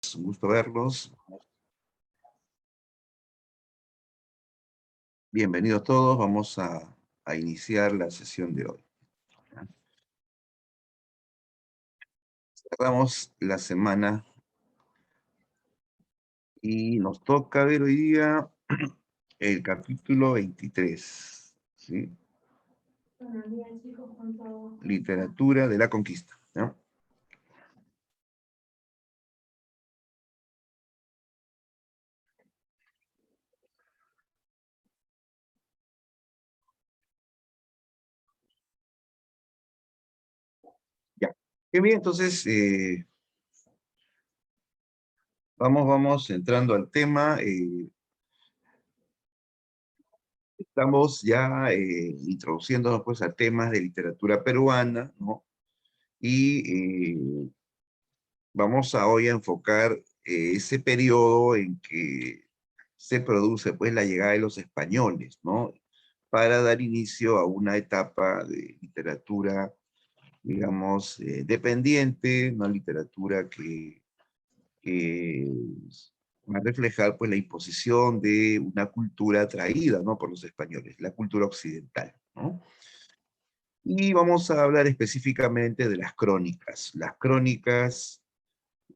Un gusto verlos. Bienvenidos todos. Vamos a iniciar la sesión de hoy. Cerramos la semana y nos toca ver hoy día el capítulo 23. ¿Sí? Buenos días, chicos, con todo. Literatura de la conquista, ¿no? Ya. Qué bien, entonces vamos entrando al tema. Estamos ya introduciéndonos pues a temas de literatura peruana, ¿no? Y vamos a hoy a enfocar ese periodo en que se produce pues la llegada de los españoles, ¿no? Para dar inicio a una etapa de literatura, digamos, dependiente, una literatura que va a reflejar pues la imposición de una cultura traída, ¿no? Por los españoles, la cultura occidental, ¿no? Y vamos a hablar específicamente de las crónicas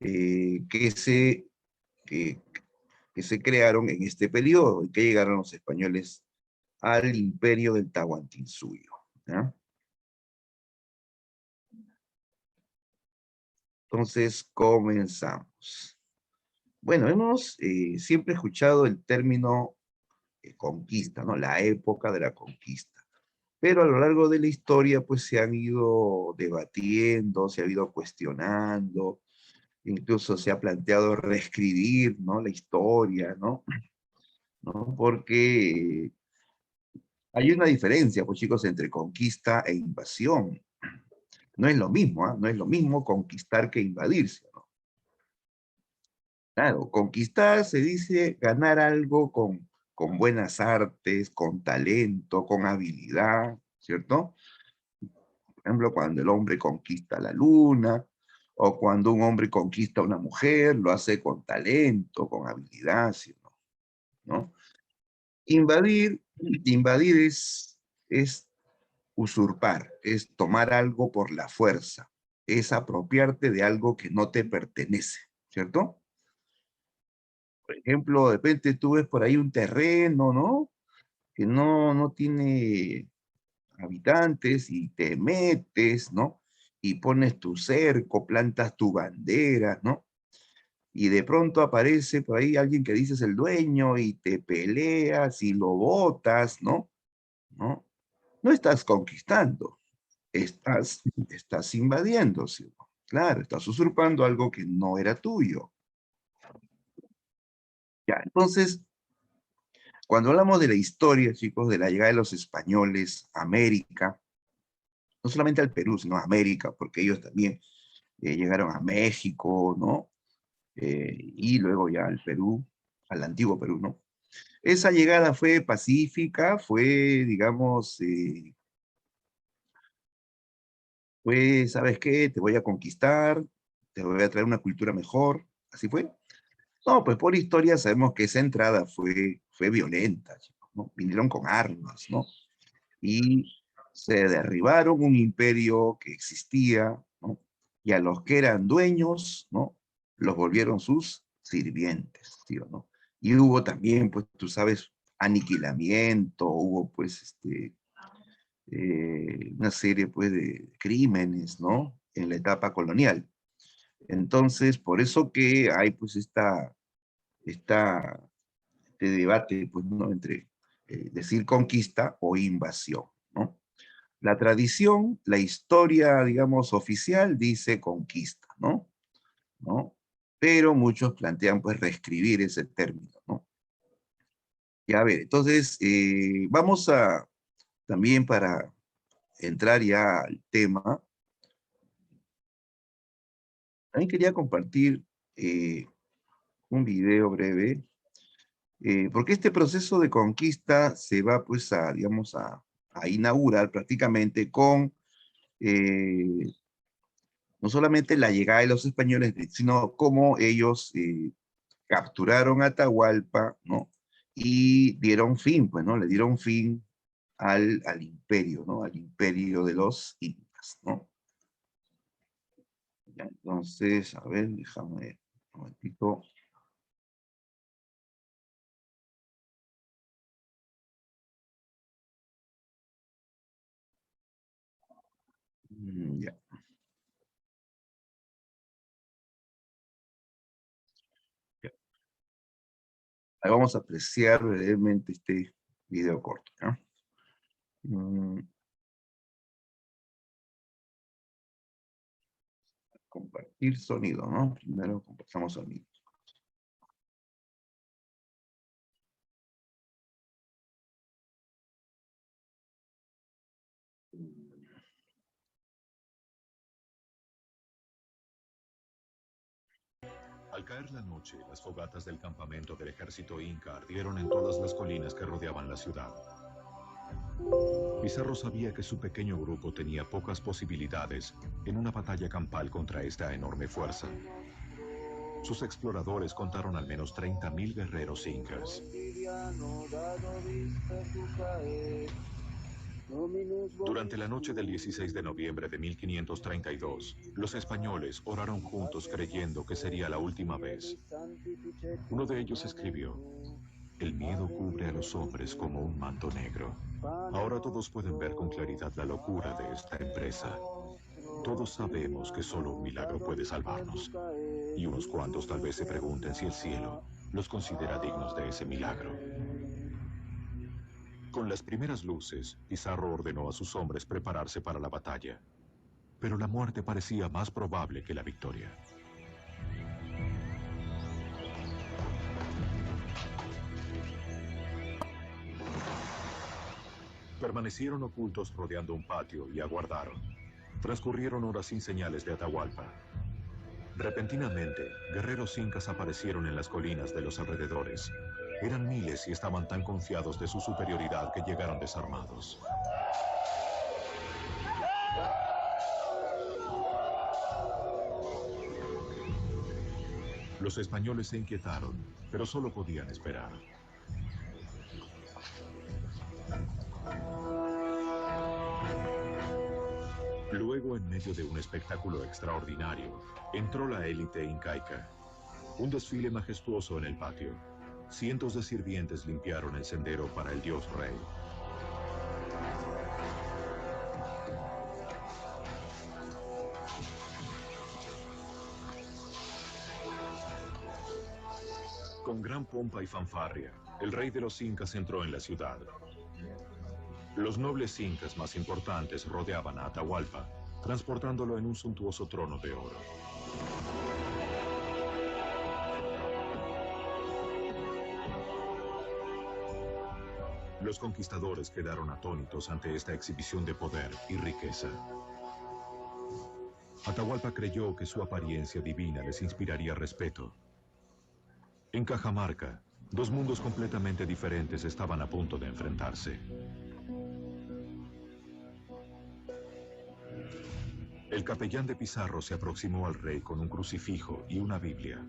que, que se crearon en este periodo, y que llegaron los españoles al imperio del Tahuantinsuyo, ¿ya? Entonces, comenzamos. Bueno, hemos siempre escuchado el término conquista, ¿no? La época de la conquista. Pero a lo largo de la historia, pues se han ido debatiendo, se ha ido cuestionando, incluso se ha planteado reescribir, ¿no? La historia, ¿no? ¿No? Porque hay una diferencia, pues chicos, entre conquista e invasión. No es lo mismo, ¿ah? No es lo mismo conquistar que invadirse, ¿no? Claro, conquistar se dice ganar algo con buenas artes, con talento, con habilidad, ¿cierto? Por ejemplo, cuando el hombre conquista la luna, o cuando un hombre conquista a una mujer, lo hace con talento, con habilidad, ¿sí? ¿No? Invadir es usurpar, es tomar algo por la fuerza, es apropiarte de algo que no te pertenece, ¿cierto? Por ejemplo, de repente tú ves por ahí un terreno, ¿no? Que no tiene habitantes y te metes, ¿no? Y pones tu cerco, plantas tu bandera, ¿no? Y de pronto aparece por ahí alguien que dices el dueño y te peleas y lo botas, ¿no? ¿No? No estás conquistando, estás invadiendo, ¿sí? Claro, estás usurpando algo que no era tuyo. Ya, entonces, cuando hablamos de la historia, chicos, de la llegada de los españoles a América, no solamente al Perú, sino a América, porque ellos también llegaron a México, ¿no? Y luego ya al Perú, al antiguo Perú, ¿no? Esa llegada fue pacífica, fue, digamos, fue, ¿sabes qué? Te voy a conquistar, te voy a traer una cultura mejor, ¿así fue? No, pues por historia sabemos que esa entrada fue violenta, chicos, ¿no? Vinieron con armas, ¿no? Y se derribaron un imperio que existía, ¿no? Y a los que eran dueños, ¿no? Los volvieron sus sirvientes, ¿sí o no? Y hubo también, pues, tú sabes, aniquilamiento, hubo, pues, una serie, pues, de crímenes, ¿no? En la etapa colonial. Entonces, por eso que hay, pues, este debate, pues, ¿no? Entre decir conquista o invasión, ¿no? La tradición, la historia, digamos, oficial dice conquista, ¿no? ¿No? Pero muchos plantean, pues, reescribir ese término, ¿no? Ya, a ver, entonces, vamos a, también para entrar ya al tema, también quería compartir un video breve, porque este proceso de conquista se va, pues, digamos, a inaugurar prácticamente con No solamente la llegada de los españoles, sino cómo ellos capturaron Atahualpa, ¿no? Y dieron fin, pues, ¿no? Le dieron fin al imperio, ¿no? Al imperio de los incas, ¿no? Ya, entonces, a ver, déjame un momentito. Ya. Ya. Ahí vamos a apreciar brevemente este video corto, ¿no? Compartir sonido, ¿no? Primero compartamos sonido. Al caer la noche, las fogatas del campamento del ejército inca ardieron en todas las colinas que rodeaban la ciudad. Pizarro sabía que su pequeño grupo tenía pocas posibilidades en una batalla campal contra esta enorme fuerza. Sus exploradores contaron al menos 30.000 guerreros incas. Durante la noche del 16 de noviembre de 1532, los españoles oraron juntos creyendo que sería la última vez. Uno de ellos escribió: "El miedo cubre a los hombres como un manto negro". Ahora todos pueden ver con claridad la locura de esta empresa. Todos sabemos que solo un milagro puede salvarnos. Y unos cuantos tal vez se pregunten si el cielo los considera dignos de ese milagro. Con las primeras luces, Pizarro ordenó a sus hombres prepararse para la batalla. Pero la muerte parecía más probable que la victoria. Permanecieron ocultos rodeando un patio y aguardaron. Transcurrieron horas sin señales de Atahualpa. Repentinamente, guerreros incas aparecieron en las colinas de los alrededores. Eran miles y estaban tan confiados de su superioridad que llegaron desarmados. Los españoles se inquietaron, pero solo podían esperar. Luego, en medio de un espectáculo extraordinario, entró la élite incaica. Un desfile majestuoso en el patio. Cientos de sirvientes limpiaron el sendero para el dios rey. Con gran pompa y fanfarria, el rey de los incas entró en la ciudad. Los nobles incas más importantes rodeaban a Atahualpa, transportándolo en un suntuoso trono de oro. Los conquistadores quedaron atónitos ante esta exhibición de poder y riqueza. Atahualpa creyó que su apariencia divina les inspiraría respeto. En Cajamarca, dos mundos completamente diferentes estaban a punto de enfrentarse. El capellán de Pizarro se aproximó al rey con un crucifijo y una Biblia.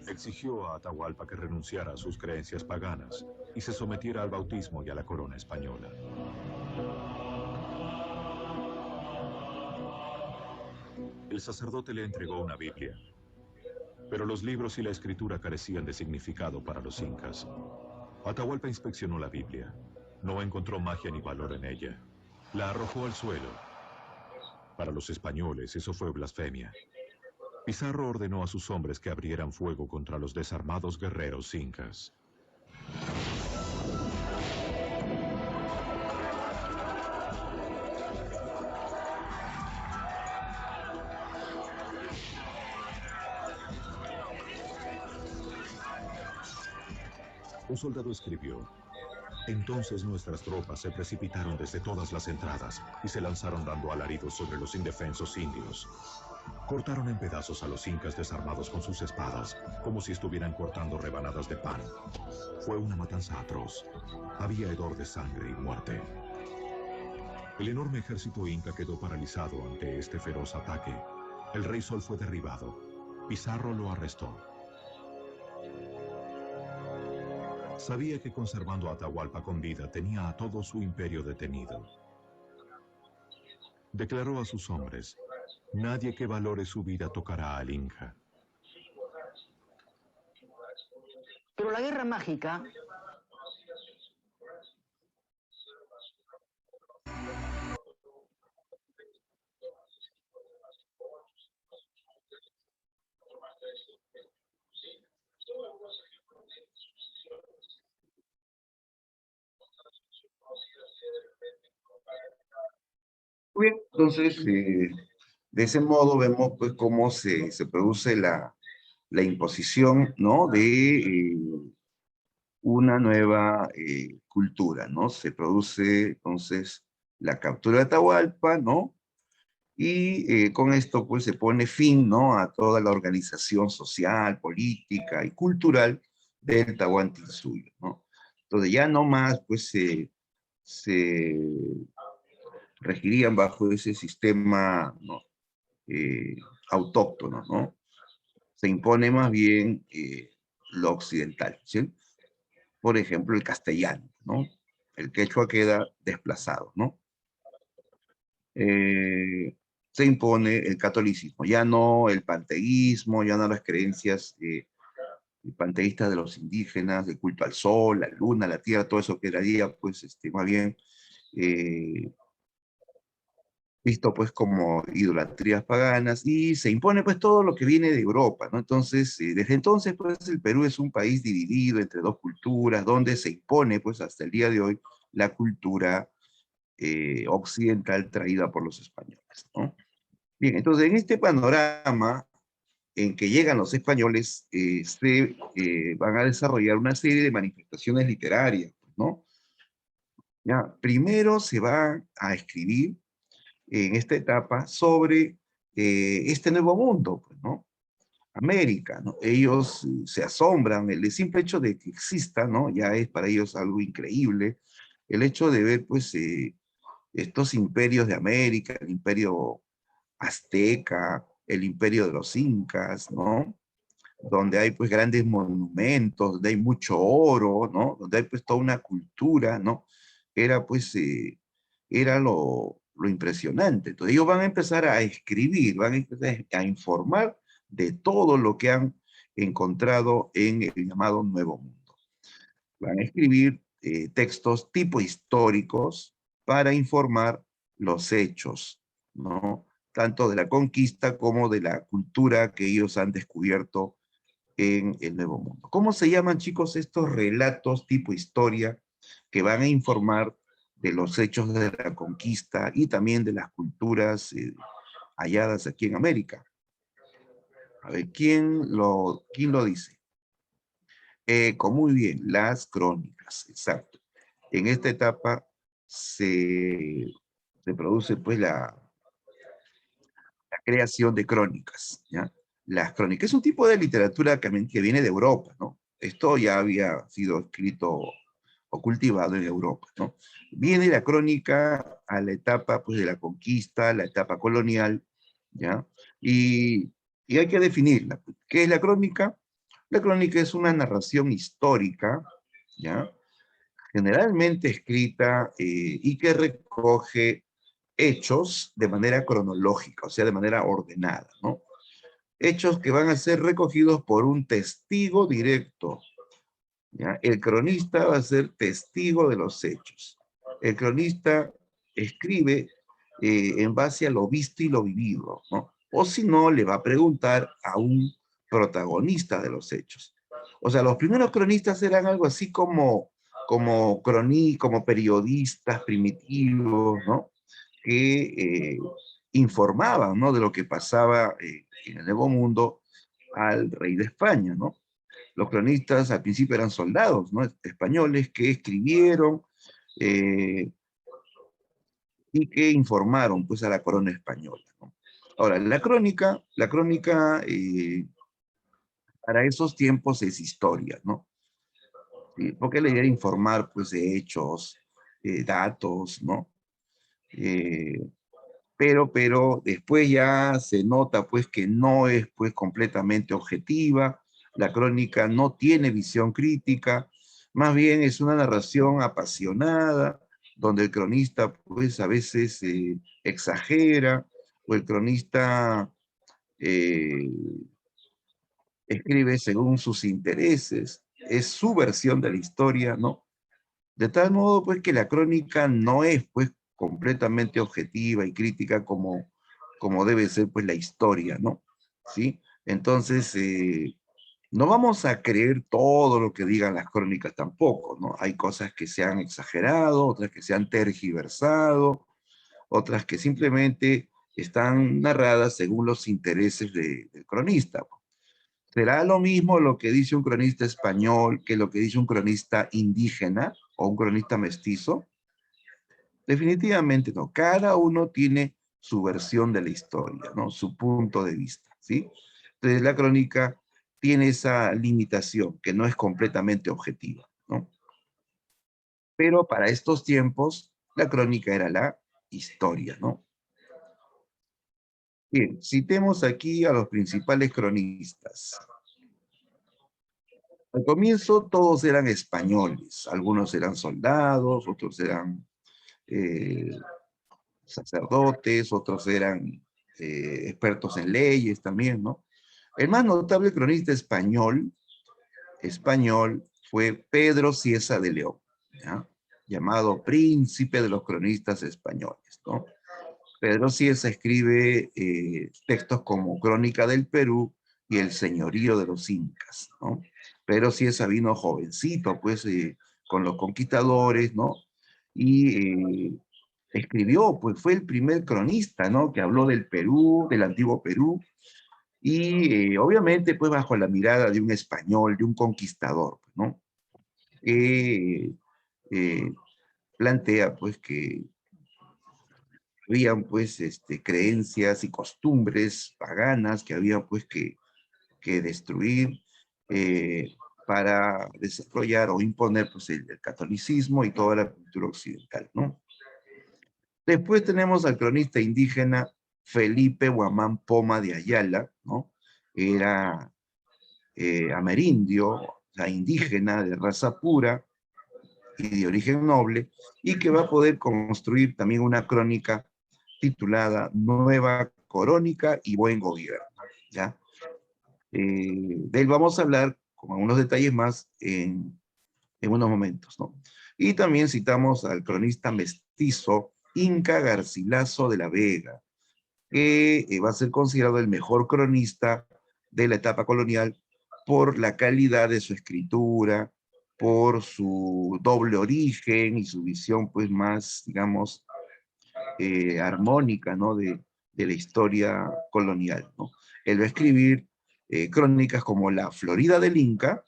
Exigió a Atahualpa que renunciara a sus creencias paganas y se sometiera al bautismo y a la corona española. El sacerdote le entregó una Biblia, pero los libros y la escritura carecían de significado para los incas. Atahualpa inspeccionó la Biblia. No encontró magia ni valor en ella. La arrojó al suelo. Para los españoles, eso fue blasfemia. Pizarro ordenó a sus hombres que abrieran fuego contra los desarmados guerreros incas. Un soldado escribió: "Entonces nuestras tropas se precipitaron desde todas las entradas y se lanzaron dando alaridos sobre los indefensos indios. Cortaron en pedazos a los incas desarmados con sus espadas, como si estuvieran cortando rebanadas de pan. Fue una matanza atroz. Había hedor de sangre y muerte. El enorme ejército inca quedó paralizado ante este feroz ataque. El rey Sol fue derribado. Pizarro lo arrestó. Sabía que conservando a Atahualpa con vida tenía a todo su imperio detenido. Declaró a sus hombres: nadie que valore su vida tocará al Inca. Pero la guerra mágica Muy bien, entonces, de ese modo vemos pues cómo se produce la imposición, ¿no? De una nueva cultura, ¿no? Se produce entonces la captura de Atahualpa, ¿no? Y con esto pues se pone fin, ¿no? A toda la organización social, política y cultural del Tahuantinsuyo, ¿no? Entonces ya no más pues se regirían bajo ese sistema, ¿no? Autóctono, ¿no? Se impone más bien lo occidental, ¿sí? Por ejemplo, el castellano, ¿no? El quechua queda desplazado, ¿no? Se impone el catolicismo, ya no el panteísmo, ya no las creencias panteístas de los indígenas, de culto al sol, la luna, la tierra, todo eso quedaría, pues, más bien eh, visto, pues, como idolatrías paganas, y se impone, pues, todo lo que viene de Europa, ¿no? Entonces, desde entonces, pues, el Perú es un país dividido entre dos culturas, donde se impone, pues, hasta el día de hoy, la cultura occidental traída por los españoles, ¿no? Bien, entonces en este panorama en que llegan los españoles, se van a desarrollar una serie de manifestaciones literarias, ¿no? Ya, primero se va a escribir en esta etapa sobre este nuevo mundo, pues, ¿no? América, ¿no? Ellos se asombran, el simple hecho de que exista, ¿no? Ya es para ellos algo increíble. El hecho de ver, pues, estos imperios de América, el imperio azteca, el imperio de los incas, ¿no? Donde hay pues grandes monumentos, donde hay mucho oro, ¿no? Donde hay pues toda una cultura, ¿no? Era pues, era lo impresionante. Entonces ellos van a empezar a escribir, van a empezar a informar de todo lo que han encontrado en el llamado Nuevo Mundo. Van a escribir textos tipo históricos para informar los hechos, ¿no? Tanto de la conquista como de la cultura que ellos han descubierto en el Nuevo Mundo. ¿Cómo se llaman, chicos, estos relatos tipo historia que van a informar de los hechos de la conquista y también de las culturas halladas aquí en América? A ver, ¿quién lo dice? Muy bien, las crónicas, exacto. En esta etapa se produce pues la creación de crónicas, ¿ya? Las crónicas es un tipo de literatura que viene de Europa, ¿no? Esto ya había sido escrito o cultivado en Europa, ¿no? Viene la crónica a la etapa pues de la conquista, la etapa colonial, ¿ya? Y hay que definirla. ¿Qué es la crónica? La crónica es una narración histórica, ¿ya? Generalmente escrita y que recoge hechos de manera cronológica, o sea, de manera ordenada, ¿no? Hechos que van a ser recogidos por un testigo directo, ¿ya? El cronista va a ser testigo de los hechos. El cronista escribe en base a lo visto y lo vivido, ¿no? O si no, le va a preguntar a un protagonista de los hechos. O sea, los primeros cronistas eran algo así como periodistas primitivos, ¿no? Que informaban, ¿no? De lo que pasaba en el Nuevo Mundo al rey de España, ¿no? Los cronistas al principio eran soldados, ¿no? Españoles que escribieron eh, y que informaron pues a la corona española, ¿no? Ahora, la crónica para esos tiempos es historia, ¿no? Sí, porque la idea de informar, pues, de hechos, datos, ¿no? Eh, pero después ya se nota, pues, que no es, pues, completamente objetiva, la crónica no tiene visión crítica, más bien es una narración apasionada, donde el cronista, pues, a veces exagera, o el cronista eh, escribe según sus intereses, es su versión de la historia, ¿no? De tal modo, pues, que la crónica no es, pues, completamente objetiva y crítica como debe ser, pues, la historia, ¿no? ¿Sí? Entonces, no vamos a creer todo lo que digan las crónicas tampoco, ¿no? Hay cosas que se han exagerado, otras que se han tergiversado, otras que simplemente están narradas según los intereses del cronista. ¿Será lo mismo lo que dice un cronista español que lo que dice un cronista indígena o un cronista mestizo? Definitivamente no. Cada uno tiene su versión de la historia, ¿no? Su punto de vista, ¿sí? Entonces la crónica tiene esa limitación, que no es completamente objetiva, ¿no? Pero para estos tiempos, la crónica era la historia, ¿no? Bien, citemos aquí a los principales cronistas. Al comienzo todos eran españoles, algunos eran soldados, otros eran eh, sacerdotes, otros eran expertos en leyes también, ¿no? El más notable cronista español fue Pedro Cieza de León, ¿ya? Llamado príncipe de los cronistas españoles, ¿no? Pedro Cieza escribe textos como Crónica del Perú y El Señorío de los Incas, ¿no? Pedro Cieza vino jovencito, pues, con los conquistadores, ¿no? Y escribió, pues, fue el primer cronista, ¿no? Que habló del Perú, del antiguo Perú, y obviamente, pues, bajo la mirada de un español, de un conquistador, ¿no? Que plantea, pues, que habían pues creencias y costumbres paganas que había pues que destruir para desarrollar o imponer pues el catolicismo y toda la cultura occidental, ¿no? Después tenemos al cronista indígena Felipe Guamán Poma de Ayala, ¿no? Era amerindio, o sea, indígena de raza pura y de origen noble, y que va a poder construir también una crónica titulada Nueva Crónica y Buen Gobierno, ¿ya? De él vamos a hablar con algunos detalles más en unos momentos, ¿no? Y también citamos al cronista mestizo Inca Garcilaso de la Vega, que va a ser considerado el mejor cronista de la etapa colonial por la calidad de su escritura, por su doble origen y su visión pues más, digamos, armónica, ¿no? De la historia colonial, ¿no? Él va a escribir crónicas como La Florida del Inca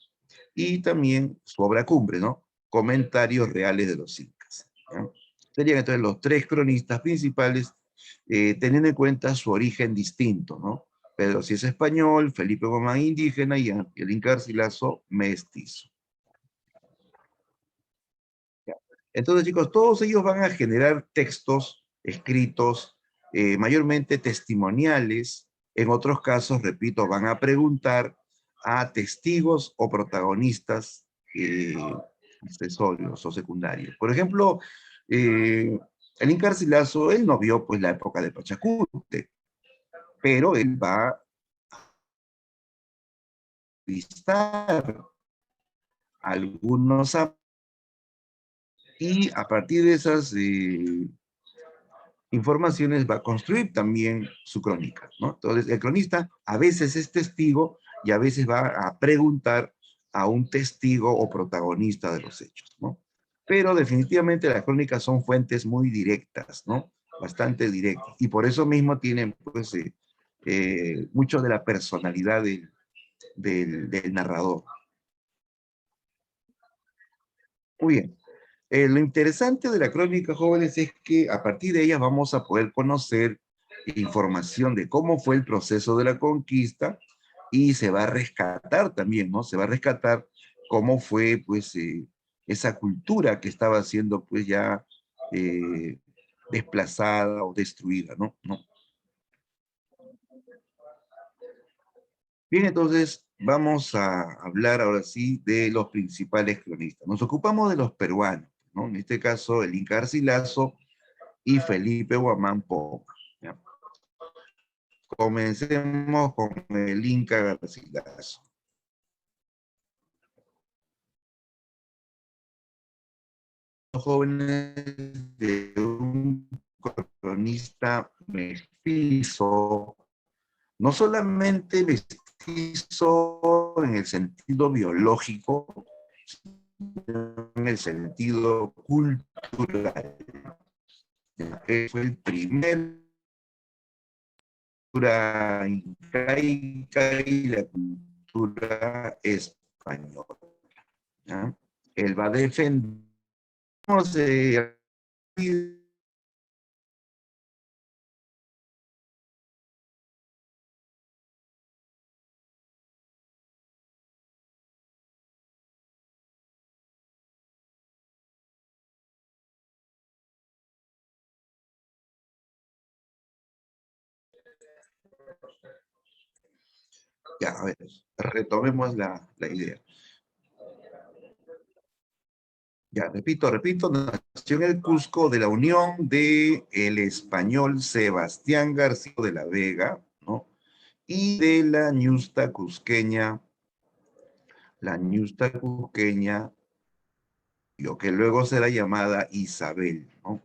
y también su obra cumbre, ¿no? Comentarios reales de los incas, ¿ya? Serían entonces los tres cronistas principales, teniendo en cuenta su origen distinto, ¿no? Pedro sí es español, Felipe Gómez indígena y el Inca Garcilaso mestizo. Entonces, chicos, todos ellos van a generar textos escritos, mayormente testimoniales. En otros casos, repito, van a preguntar a testigos o protagonistas accesorios o secundarios. Por ejemplo, el Inca Garcilaso, él no vio pues la época de Pachacute, pero él va a visitar algunos y a partir de esas informaciones va a construir también su crónica, ¿no? Entonces, el cronista a veces es testigo y a veces va a preguntar a un testigo o protagonista de los hechos, ¿no? Pero definitivamente las crónicas son fuentes muy directas, ¿no? Bastante directas. Y por eso mismo tienen, pues, mucho de la personalidad del narrador. Muy bien. Lo interesante de la crónica, jóvenes, es que a partir de ellas vamos a poder conocer información de cómo fue el proceso de la conquista y se va a rescatar también, ¿no? Se va a rescatar cómo fue, pues, esa cultura que estaba siendo, pues, ya desplazada o destruida, ¿no? ¿No? Bien, entonces vamos a hablar ahora sí de los principales cronistas. Nos ocupamos de los peruanos, ¿no? En este caso, el Inca Garcilaso y Felipe Guamán Poma. ¿Ya? Comencemos con el Inca Garcilaso. Los jóvenes de un cronista mestizo, no solamente mestizo en el sentido biológico, sino en el sentido cultural. Fue el primer cultura incaica y la cultura española. ¿Ya? Él va a defender ya, a ver, retomemos la idea. Ya, repito, nació en el Cusco de la unión de el español Sebastián García de la Vega, ¿no? Y de la ñusta cusqueña, lo que luego será llamada Isabel, ¿no?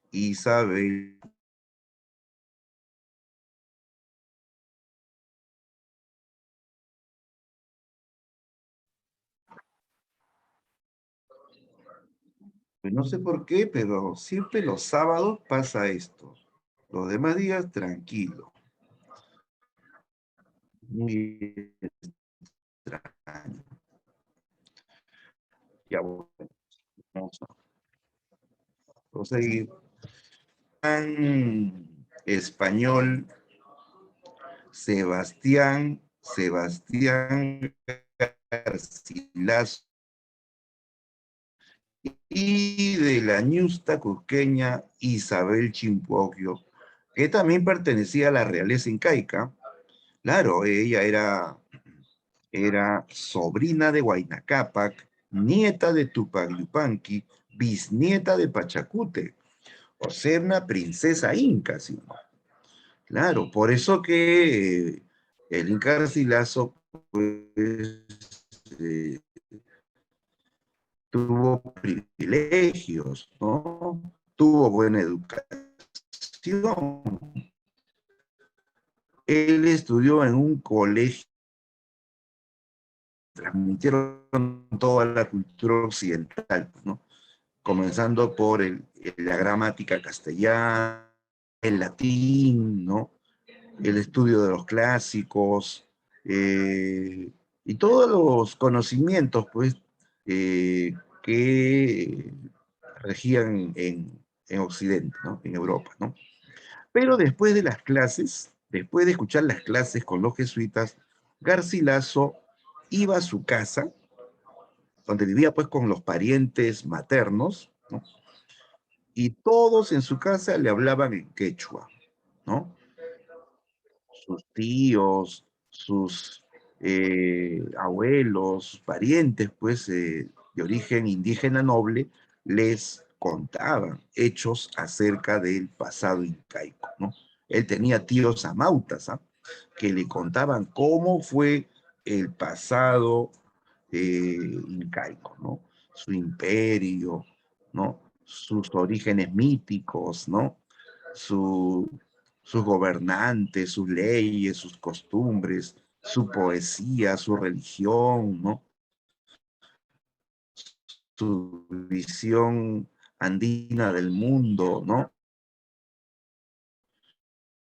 Isabel. Pues no sé por qué, pero siempre los sábados pasa esto. Los demás días, tranquilo. Muy extraño. Ya bueno, vamos a proseguir. Español Sebastián Garcilaso y de la ñusta cusqueña Isabel Chimpoquio, que también pertenecía a la realeza incaica. Claro, ella era sobrina de Huayna Cápac, nieta de Tupac Yupanqui, bisnieta de Pachacute, o sea, una princesa inca, ¿sí? Claro, por eso que el Inca Garcilaso pues, eh, tuvo privilegios, ¿no? Tuvo buena educación. Él estudió en un colegio, transmitieron toda la cultura occidental, ¿no? Comenzando por la gramática castellana, el latín, ¿no? El estudio de los clásicos, y todos los conocimientos, pues, que regían en Occidente, ¿no? En Europa, ¿no? Pero después de las clases, después de escuchar las clases con los jesuitas, Garcilaso iba a su casa, donde vivía pues con los parientes maternos, ¿no? Y todos en su casa le hablaban en quechua, ¿no? Sus tíos, sus abuelos, sus parientes, pues, de origen indígena noble, les contaban hechos acerca del pasado incaico, ¿no? Él tenía tíos amautas, ¿ah? Que le contaban cómo fue el pasado incaico, ¿no? Su imperio, ¿no? Sus orígenes míticos, ¿no? Su, sus gobernantes, sus leyes, sus costumbres, su poesía, su religión, ¿no? Su visión andina del mundo, ¿no?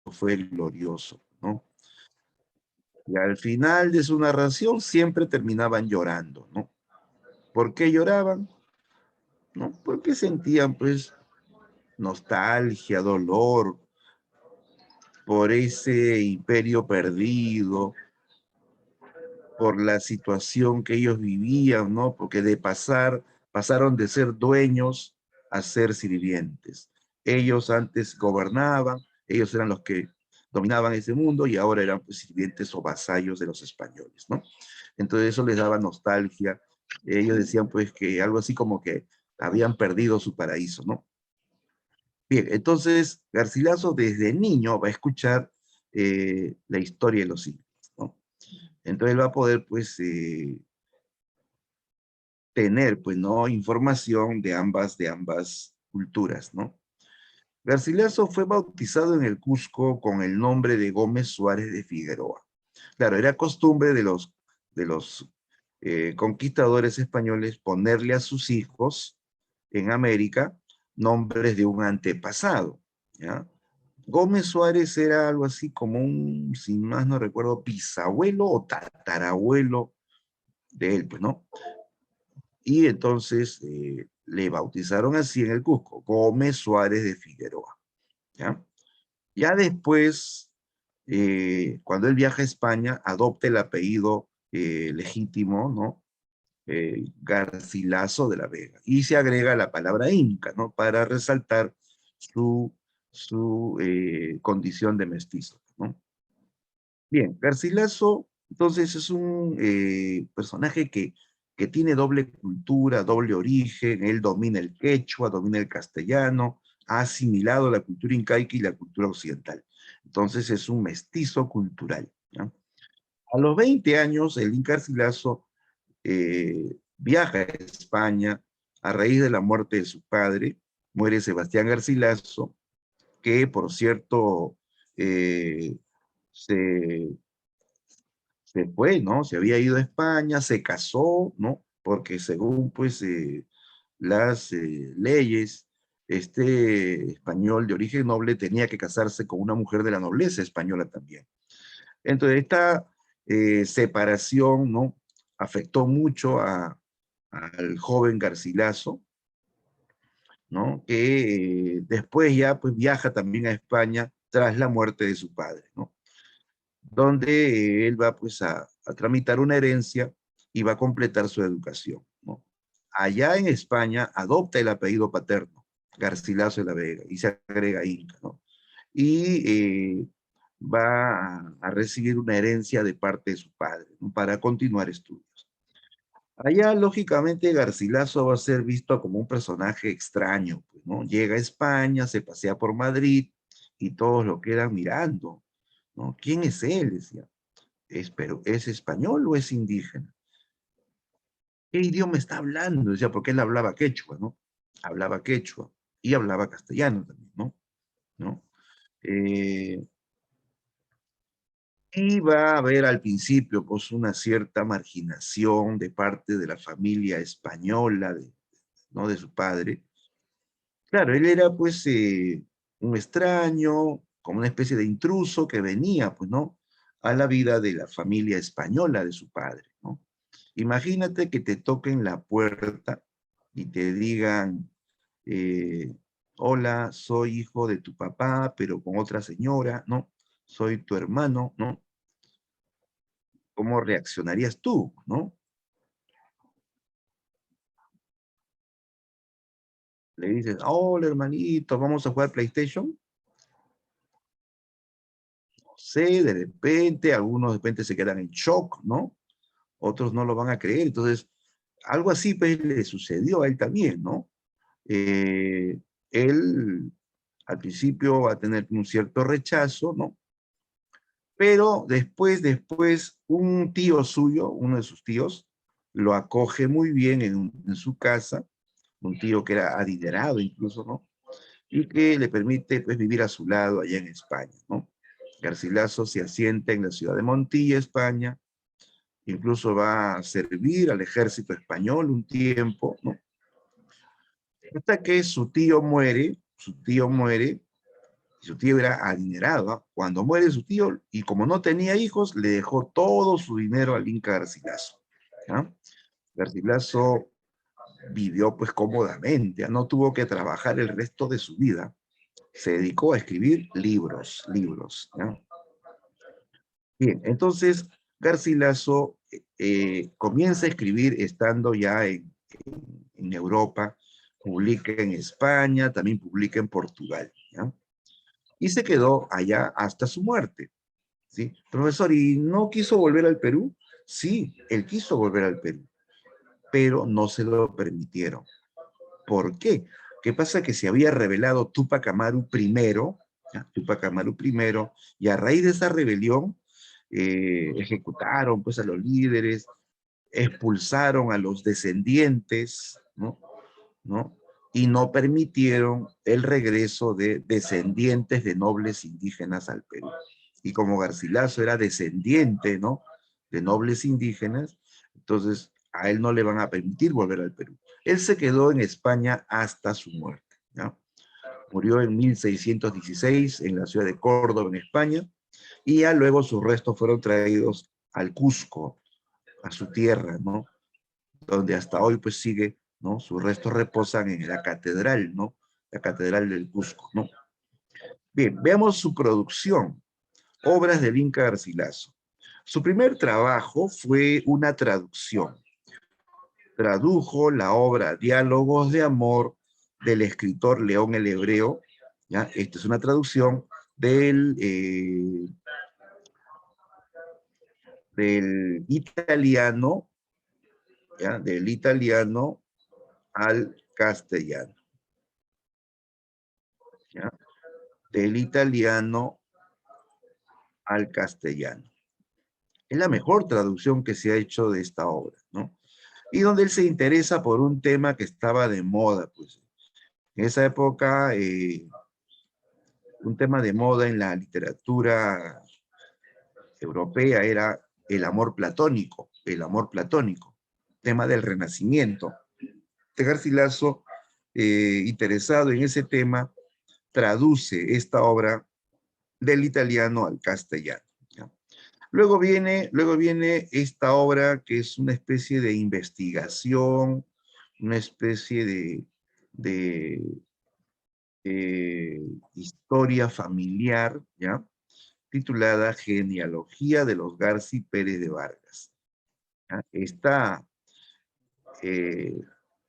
Fue glorioso, ¿no? Y al final de su narración siempre terminaban llorando, ¿no? ¿Por qué lloraban? ¿No? Porque sentían, pues, nostalgia, dolor por ese imperio perdido, por la situación que ellos vivían, ¿no? Porque pasaron de ser dueños a ser sirvientes. Ellos antes gobernaban, ellos eran los que dominaban ese mundo y ahora eran pues, sirvientes o vasallos de los españoles, ¿no? Entonces eso les daba nostalgia. Ellos decían pues que algo así como que habían perdido su paraíso, ¿no? Bien, entonces Garcilaso desde niño va a escuchar la historia de los siglos, ¿no? Entonces él va a poder pues tener pues no información de ambas culturas, ¿no? Garcilaso fue bautizado en el Cusco con el nombre de Gómez Suárez de Figueroa. Claro, era costumbre de los conquistadores españoles ponerle a sus hijos en América nombres de un antepasado, ¿ya? Gómez Suárez era algo así como un, si más no recuerdo, bisabuelo o tatarabuelo de él, pues, ¿no? Y entonces le bautizaron así en el Cusco, Gómez Suárez de Figueroa, ¿ya? Ya después, cuando él viaja a España, adopta el apellido legítimo, ¿no? Garcilaso de la Vega. Y se agrega la palabra inca, ¿no? Para resaltar su condición de mestizo, ¿no? Bien, Garcilaso, entonces es un personaje que tiene doble cultura, doble origen, él domina el quechua, domina el castellano, ha asimilado la cultura incaica y la cultura occidental. Entonces es un mestizo cultural, ¿no? A los 20 años, el Inca Garcilaso viaja a España a raíz de la muerte de su padre, muere Sebastián Garcilaso, que por cierto se, se fue, ¿no? Se había ido a España, se casó, ¿no? Porque según pues las leyes, este español de origen noble tenía que casarse con una mujer de la nobleza española también. Entonces esta separación, ¿no? Afectó mucho al joven Garcilaso, ¿no? Que después ya pues viaja también a España tras la muerte de su padre, ¿no? Donde él va pues a tramitar una herencia y va a completar su educación, ¿no? Allá en España adopta el apellido paterno, Garcilaso de la Vega, y se agrega Inca, ¿no? Y va a recibir una herencia de parte de su padre, ¿no? Para continuar estudios. Allá, lógicamente, Garcilaso va a ser visto como un personaje extraño, pues, ¿no? Llega a España, se pasea por Madrid y todos lo quedan mirando, ¿no? ¿Quién es él? Decía. Pero ¿es español o es indígena? ¿Qué idioma está hablando? Decía, porque él hablaba quechua, ¿no? Hablaba quechua y hablaba castellano también, ¿no? ¿No? Eh, y va a haber al principio, pues, una cierta marginación de parte de la familia española, ¿no? De su padre. Claro, él era, pues, un extraño, como una especie de intruso que venía, pues, ¿no? A la vida de la familia española de su padre, ¿no? Imagínate que te toquen la puerta y te digan, eh, hola, soy hijo de tu papá, pero con otra señora, ¿no? Soy tu hermano, ¿no? ¿Cómo reaccionarías tú, no? Le dices, hola, hermanito, vamos a jugar PlayStation. No sé, de repente, algunos de repente se quedan en shock, ¿no? Otros no lo van a creer. Entonces, algo así pues, le sucedió a él también, ¿no? Él al principio va a tener un cierto rechazo, ¿no? Pero después, un tío suyo, uno de sus tíos, lo acoge muy bien en su casa, un tío que era adinerado incluso, ¿no? Y que le permite pues, vivir a su lado allá en España, ¿no? Garcilaso se asienta en la ciudad de Montilla, España, incluso va a servir al ejército español un tiempo, ¿no? Hasta que su tío muere, y su tío era adinerado, ¿no? Cuando muere su tío, y como no tenía hijos, le dejó todo su dinero al Inca Garcilaso, ¿no? Garcilaso vivió pues cómodamente, no tuvo que trabajar el resto de su vida, Se dedicó a escribir libros, ¿ya? Bien, entonces Garcilaso comienza a escribir estando ya en Europa, publica en España, también publica en Portugal, ¿ya? Y se quedó allá hasta su muerte, ¿sí? Profesor, ¿y no quiso volver al Perú? Sí, él quiso volver al Perú, pero no se lo permitieron. ¿Por qué? ¿Qué pasa? Que se había rebelado Túpac Amaru primero, ¿ya? Túpac Amaru primero, y a raíz de esa rebelión ejecutaron pues a los líderes, expulsaron a los descendientes, ¿no? ¿No? Y no permitieron el regreso de descendientes de nobles indígenas al Perú. Y como Garcilaso era descendiente, ¿no? De nobles indígenas, entonces a él no le van a permitir volver al Perú. Él se quedó en España hasta su muerte, ¿no? Murió en 1616 en la ciudad de Córdoba, en España, y ya luego sus restos fueron traídos al Cusco, a su tierra, ¿no? Donde hasta hoy pues sigue, ¿no? Sus restos reposan en la catedral, ¿no? La catedral del Cusco, ¿no? Bien, veamos su producción. Obras del Inca Garcilaso. Su primer trabajo fue una traducción. Tradujo la obra Diálogos de Amor del escritor León el Hebreo, ¿ya? Esta es una traducción del italiano, ¿ya? Del italiano al castellano, ¿ya? Del italiano al castellano. Es la mejor traducción que se ha hecho de esta obra, ¿no? Y donde él se interesa por un tema que estaba de moda, pues. En esa época, un tema de moda en la literatura europea era el amor platónico, tema del Renacimiento. Garcilaso, interesado en ese tema, traduce esta obra del italiano al castellano, ¿ya? Luego viene esta obra que es una especie de investigación, una especie de historia familiar, ¿ya? Titulada Genealogía de los Garci Pérez de Vargas, ¿ya? Esta eh,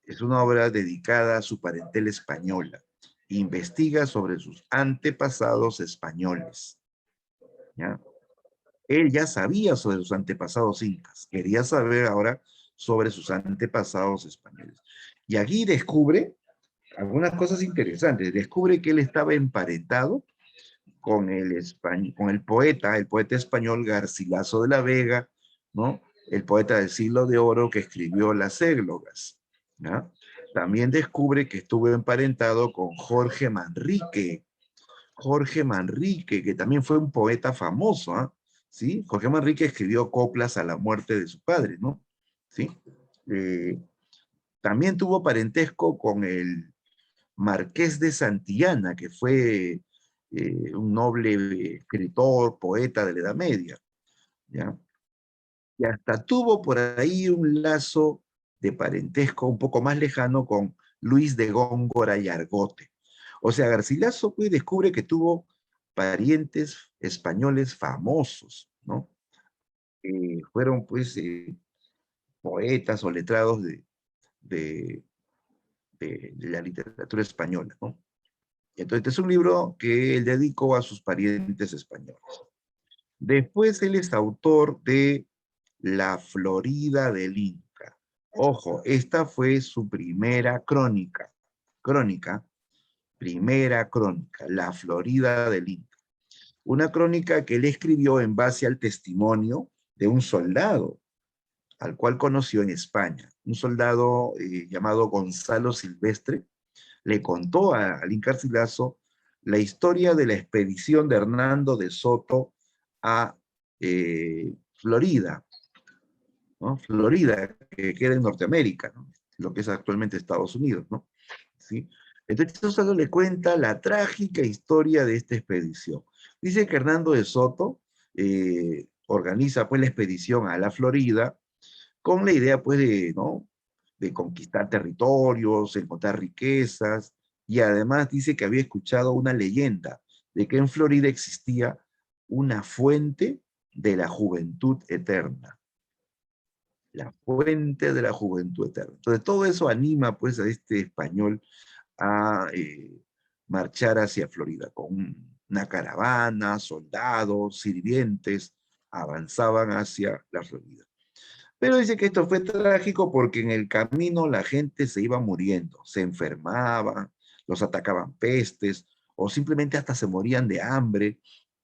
es una obra dedicada a su parentela española. Investiga sobre sus antepasados españoles, ¿ya? Él ya sabía sobre sus antepasados incas, quería saber ahora sobre sus antepasados españoles. Y aquí descubre algunas cosas interesantes. Descubre que él estaba emparentado con con el poeta español Garcilaso de la Vega, ¿no? El poeta del siglo de oro que escribió Las Églogas, ¿no? También descubre que estuvo emparentado con Jorge Manrique, que también fue un poeta famoso, ¿eh? ¿Sí? Jorge Manrique escribió coplas a la muerte de su padre, ¿no? ¿Sí? Eh, También tuvo parentesco con el Marqués de Santillana, que fue un noble escritor, poeta de la Edad Media, ¿ya? Y hasta tuvo por ahí un lazo de parentesco un poco más lejano con Luis de Góngora y Argote. O sea, Garcilaso pues, descubre que tuvo parientes españoles famosos, ¿no? Fueron pues poetas o letrados de, de la literatura española, ¿no? Entonces, este es un libro que él dedicó a sus parientes españoles. Después, él es autor de La Florida del Inca. Ojo, esta fue su primera crónica. Primera crónica, La Florida del Inca. Una crónica que él escribió en base al testimonio de un soldado al cual conoció en España. Un soldado llamado Gonzalo Silvestre le contó al Inca Garcilaso la historia de la expedición de Hernando de Soto a Florida, ¿no? Florida, que queda en Norteamérica, ¿no? Lo que es actualmente Estados Unidos, ¿no? ¿Sí? Entonces, solo le cuenta la trágica historia de esta expedición. Dice que Hernando de Soto organiza pues la expedición a la Florida con la idea pues de, ¿no? De conquistar territorios, encontrar riquezas, y además dice que había escuchado una leyenda de que en Florida existía una fuente de la juventud eterna. La fuente de la juventud eterna. Entonces todo eso anima pues a este español a marchar hacia Florida con una caravana, soldados, sirvientes, avanzaban hacia la Florida. Pero dice que esto fue trágico porque en el camino la gente se iba muriendo, se enfermaban, los atacaban pestes o simplemente hasta se morían de hambre,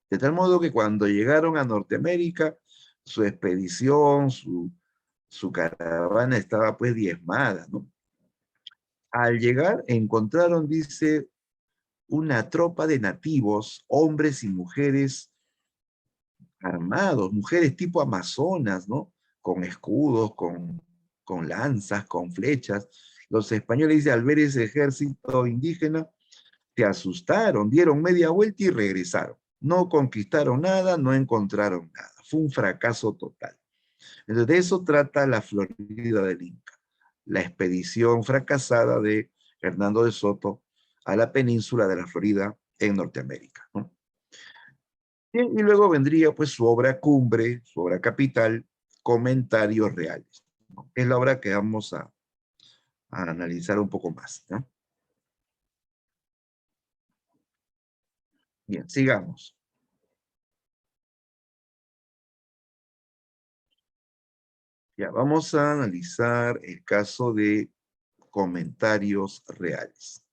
de tal modo que cuando llegaron a Norteamérica, su expedición, su caravana estaba pues diezmada, ¿no? Al llegar encontraron, dice, una tropa de nativos, hombres y mujeres armados, mujeres tipo amazonas, ¿no? Con escudos, con lanzas, con flechas. Los españoles, dice, al ver ese ejército indígena, se asustaron, dieron media vuelta y regresaron. No conquistaron nada, no encontraron nada. Fue un fracaso total. Entonces, de eso trata la Florida del Inca, la expedición fracasada de Hernando de Soto a la península de la Florida en Norteamérica, ¿no? Y luego vendría pues su obra cumbre, su obra capital, Comentarios Reales, ¿no? Es la obra que vamos a analizar un poco más, ¿no? Bien, sigamos. Ya, vamos a analizar el caso de Comentarios Reales.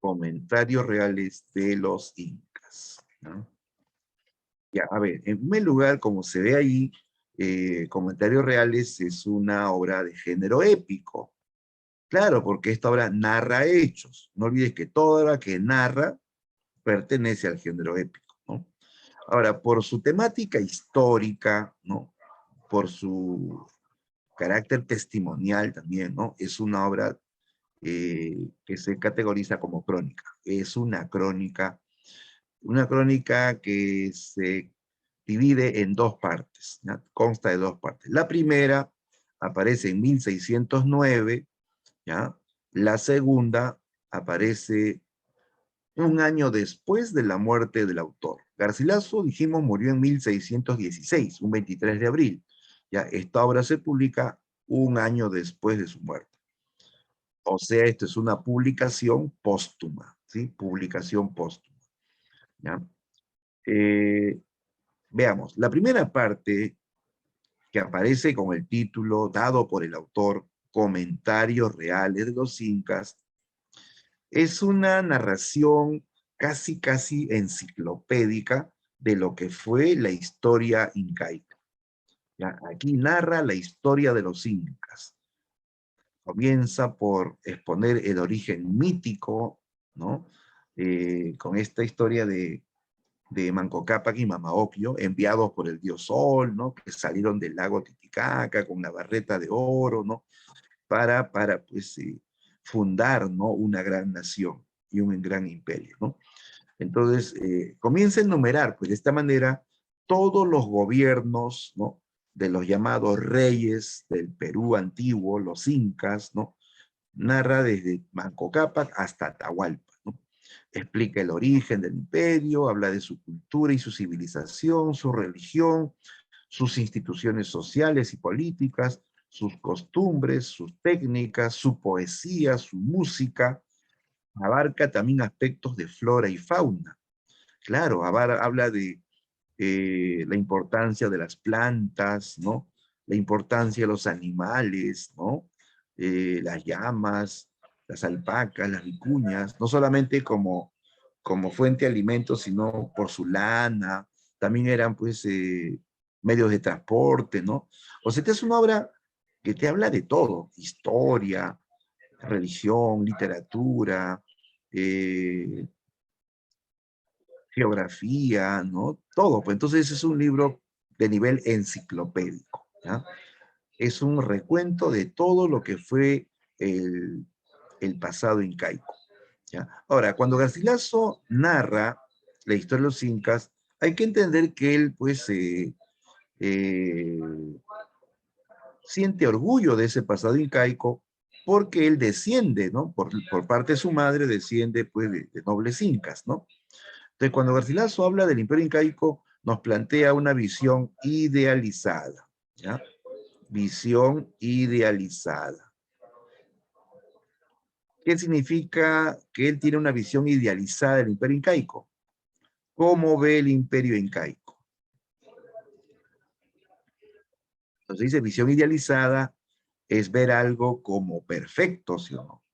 Comentarios Reales de los Incas, ¿no? Ya, a ver, en primer lugar, como se ve ahí, Comentarios Reales es una obra de género épico. Claro, porque esta obra narra hechos. No olvides que toda obra que narra pertenece al género épico, ¿no? Ahora, por su temática histórica, ¿no? Por su carácter testimonial también, ¿no? Es una obra que se categoriza como crónica. Es una crónica que se divide en dos partes, ¿ya? Consta de dos partes. La primera aparece en 1609, ¿ya? La segunda aparece un año después de la muerte del autor. Garcilaso, dijimos, murió en 1616, un 23 de abril. Ya, esta obra se publica un año después de su muerte. O sea, esto es una publicación póstuma, ¿sí? Publicación póstuma, ¿ya? Veamos, la primera parte que aparece con el título dado por el autor, Comentarios Reales de los Incas, es una narración casi enciclopédica de lo que fue la historia incaica. ¿Ya? Aquí narra la historia de los incas. Comienza por exponer el origen mítico, ¿no? Con esta historia de Manco Cápac y Mama Ocllo, enviados por el dios Sol, ¿no? Que salieron del lago Titicaca con la barreta de oro, ¿no? Para pues, fundar, ¿no? Una gran nación y un gran imperio, ¿no? Entonces, comienza a enumerar, pues de esta manera, todos los gobiernos, ¿no? De los llamados reyes del Perú antiguo, los incas, ¿no? Narra desde Manco Cápac hasta Atahualpa, ¿no? Explica el origen del imperio, habla de su cultura y su civilización, su religión, sus instituciones sociales y políticas, sus costumbres, sus técnicas, su poesía, su música. Abarca también aspectos de flora y fauna. Claro, habla de la importancia de las plantas, ¿no? La importancia de los animales, ¿no? Las llamas, las alpacas, las vicuñas, no solamente como fuente de alimentos, sino por su lana, también eran pues medios de transporte, ¿no? O sea, esta es una obra que te habla de todo, historia, religión, literatura, eh, geografía, ¿no? Todo. Pues entonces es un libro de nivel enciclopédico, ¿ya? Es un recuento de todo lo que fue el pasado incaico, ¿ya? Ahora, cuando Garcilaso narra la historia de los incas, hay que entender que él, pues, siente orgullo de ese pasado incaico porque él desciende, ¿no? Por parte de su madre desciende, pues, de nobles incas, ¿no? Entonces, cuando Garcilaso habla del imperio incaico, nos plantea una visión idealizada, ¿ya? Visión idealizada. ¿Qué significa que él tiene una visión idealizada del imperio incaico? ¿Cómo ve el imperio incaico? Entonces dice visión idealizada es ver algo como perfecto, ¿sí o no?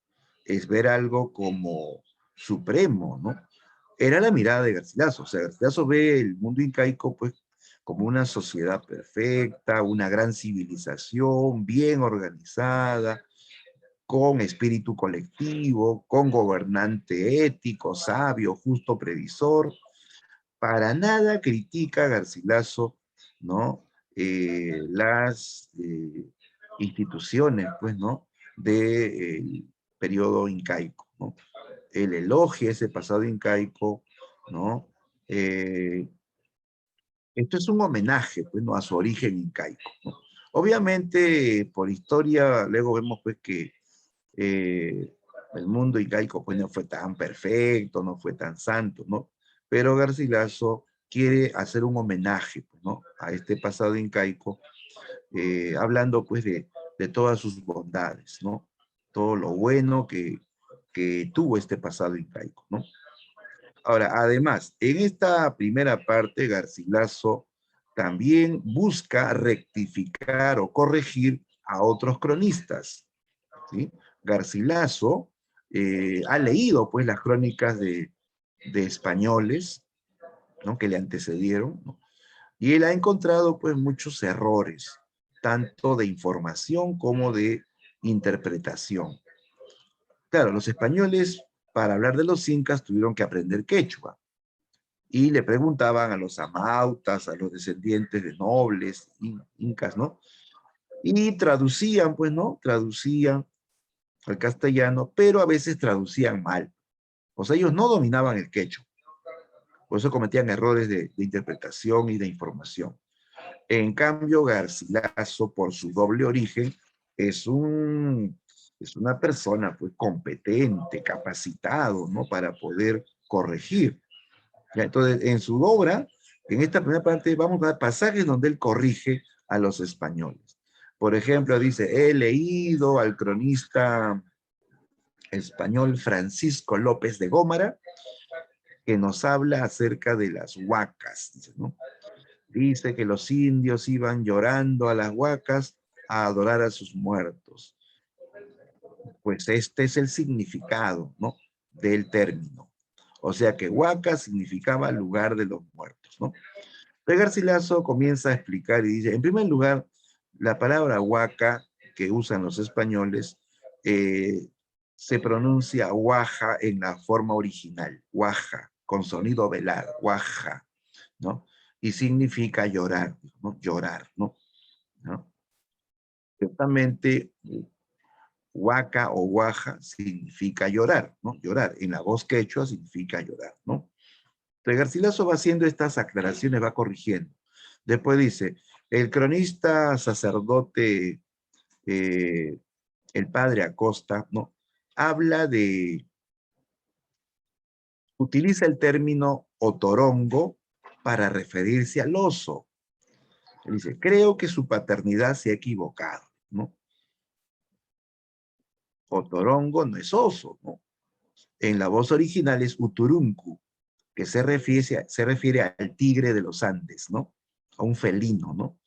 Es ver algo como supremo, ¿no? Era la mirada de Garcilaso. O sea, Garcilaso ve el mundo incaico, pues, como una sociedad perfecta, una gran civilización, bien organizada, con espíritu colectivo, con gobernante ético, sabio, justo, previsor. Para nada critica Garcilaso, ¿no? Las instituciones, pues, ¿no? Del periodo incaico, ¿no? Él elogia ese pasado incaico, ¿no? Eh, Esto es un homenaje, pues, ¿no? A su origen incaico, ¿no? Obviamente, por historia, luego vemos, pues, que eh, el mundo incaico, pues, no fue tan perfecto, no fue tan santo, ¿no? Pero Garcilaso quiere hacer un homenaje, pues, ¿no? A este pasado incaico, hablando, pues, de todas sus bondades, ¿no? Todo lo bueno que tuvo este pasado incaico, ¿no? Ahora, además, en esta primera parte, Garcilaso también busca rectificar o corregir a otros cronistas, ¿sí? Garcilaso ha leído, pues, las crónicas de españoles, ¿no? Que le antecedieron, ¿no? Y él ha encontrado, pues, muchos errores, tanto de información como de interpretación. Claro, los españoles, para hablar de los incas, tuvieron que aprender quechua. Y le preguntaban a los amautas, a los descendientes de nobles, incas, ¿no? Y traducían, pues, ¿no? Traducían al castellano, pero a veces traducían mal. O sea, ellos no dominaban el quechua. Por eso cometían errores de interpretación y de información. En cambio, Garcilaso, por su doble origen, es es una persona, pues, competente, capacitado, ¿no? Para poder corregir. Ya, entonces, en su obra, en esta primera parte, vamos a dar pasajes donde él corrige a los españoles. Por ejemplo, dice, he leído al cronista español Francisco López de Gómara, que nos habla acerca de las huacas, dice, ¿no? Dice que los indios iban llorando a las huacas a adorar a sus muertos. Pues este es el significado, ¿no? Del término. O sea que huaca significaba lugar de los muertos, ¿no? Entonces Garcilaso comienza a explicar y dice, en primer lugar, la palabra huaca que usan los españoles se pronuncia guaja en la forma original, guaja, con sonido velar, guaja, ¿no? Y significa llorar, ¿no? Llorar, ¿no? ¿No? Ciertamente, huaca o guaja significa llorar, ¿no? Llorar. En la voz quechua significa llorar, ¿no? Entonces Garcilaso va haciendo estas aclaraciones, va corrigiendo. Después dice, el cronista sacerdote, el padre Acosta, ¿no? Habla utiliza el término otorongo para referirse al oso. Él dice, creo que su paternidad se ha equivocado, ¿no? Otorongo no es oso, ¿no? En la voz original es uturuncu, que se refiere al tigre de los Andes, ¿no? A un felino, ¿no?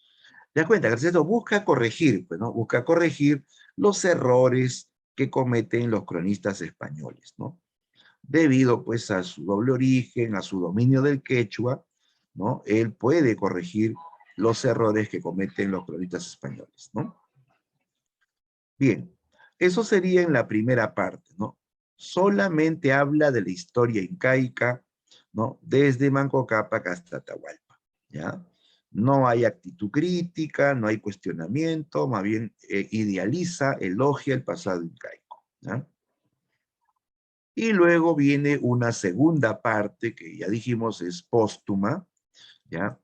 ¿Te das cuenta? Garcilaso busca corregir, pues, ¿no? Busca corregir los errores que cometen los cronistas españoles, ¿no? Debido, pues, a su doble origen, a su dominio del quechua, ¿no? Él puede corregir los errores que cometen los cronistas españoles, ¿no? Bien, eso sería en la primera parte, ¿no? Solamente habla de la historia incaica, ¿no? Desde Manco Cápac hasta Atahualpa, ¿ya? No hay actitud crítica, no hay cuestionamiento, más bien idealiza, elogia el pasado incaico, ¿ya? Y luego viene una segunda parte que ya dijimos es póstuma, ¿ya?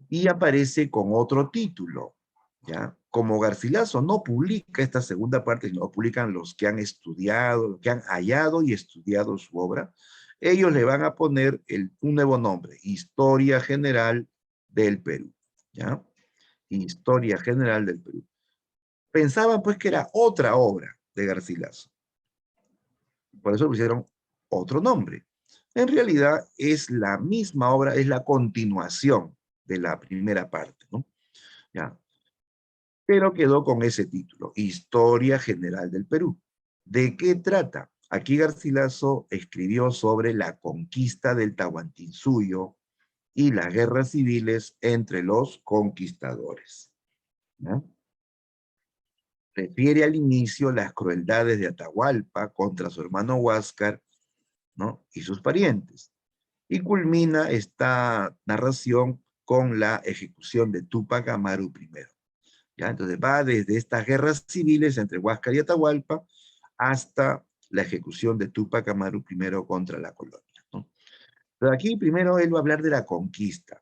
Y aparece con otro título, ¿ya? como Garcilaso no publica esta segunda parte, sino publican los que han estudiado, los que han hallado y estudiado su obra, ellos le van a poner un nuevo nombre, Historia General del Perú, ¿ya? Historia General del Perú. Pensaban pues que era otra obra de Garcilaso. Por eso pusieron otro nombre. En realidad es la misma obra, es la continuación de la primera parte, ¿no? ¿Ya? Pero quedó con ese título, Historia General del Perú. ¿De qué trata? Aquí Garcilaso escribió sobre la conquista del Tahuantinsuyo y las guerras civiles entre los conquistadores, ¿no? Refiere al inicio las crueldades de Atahualpa contra su hermano Huáscar, ¿no? Y sus parientes. Y culmina esta narración con la ejecución de Túpac Amaru I. ¿Ya? Entonces va desde estas guerras civiles entre Huáscar y Atahualpa hasta la ejecución de Túpac Amaru I contra la colonia, ¿no? Pero aquí primero él va a hablar de la conquista.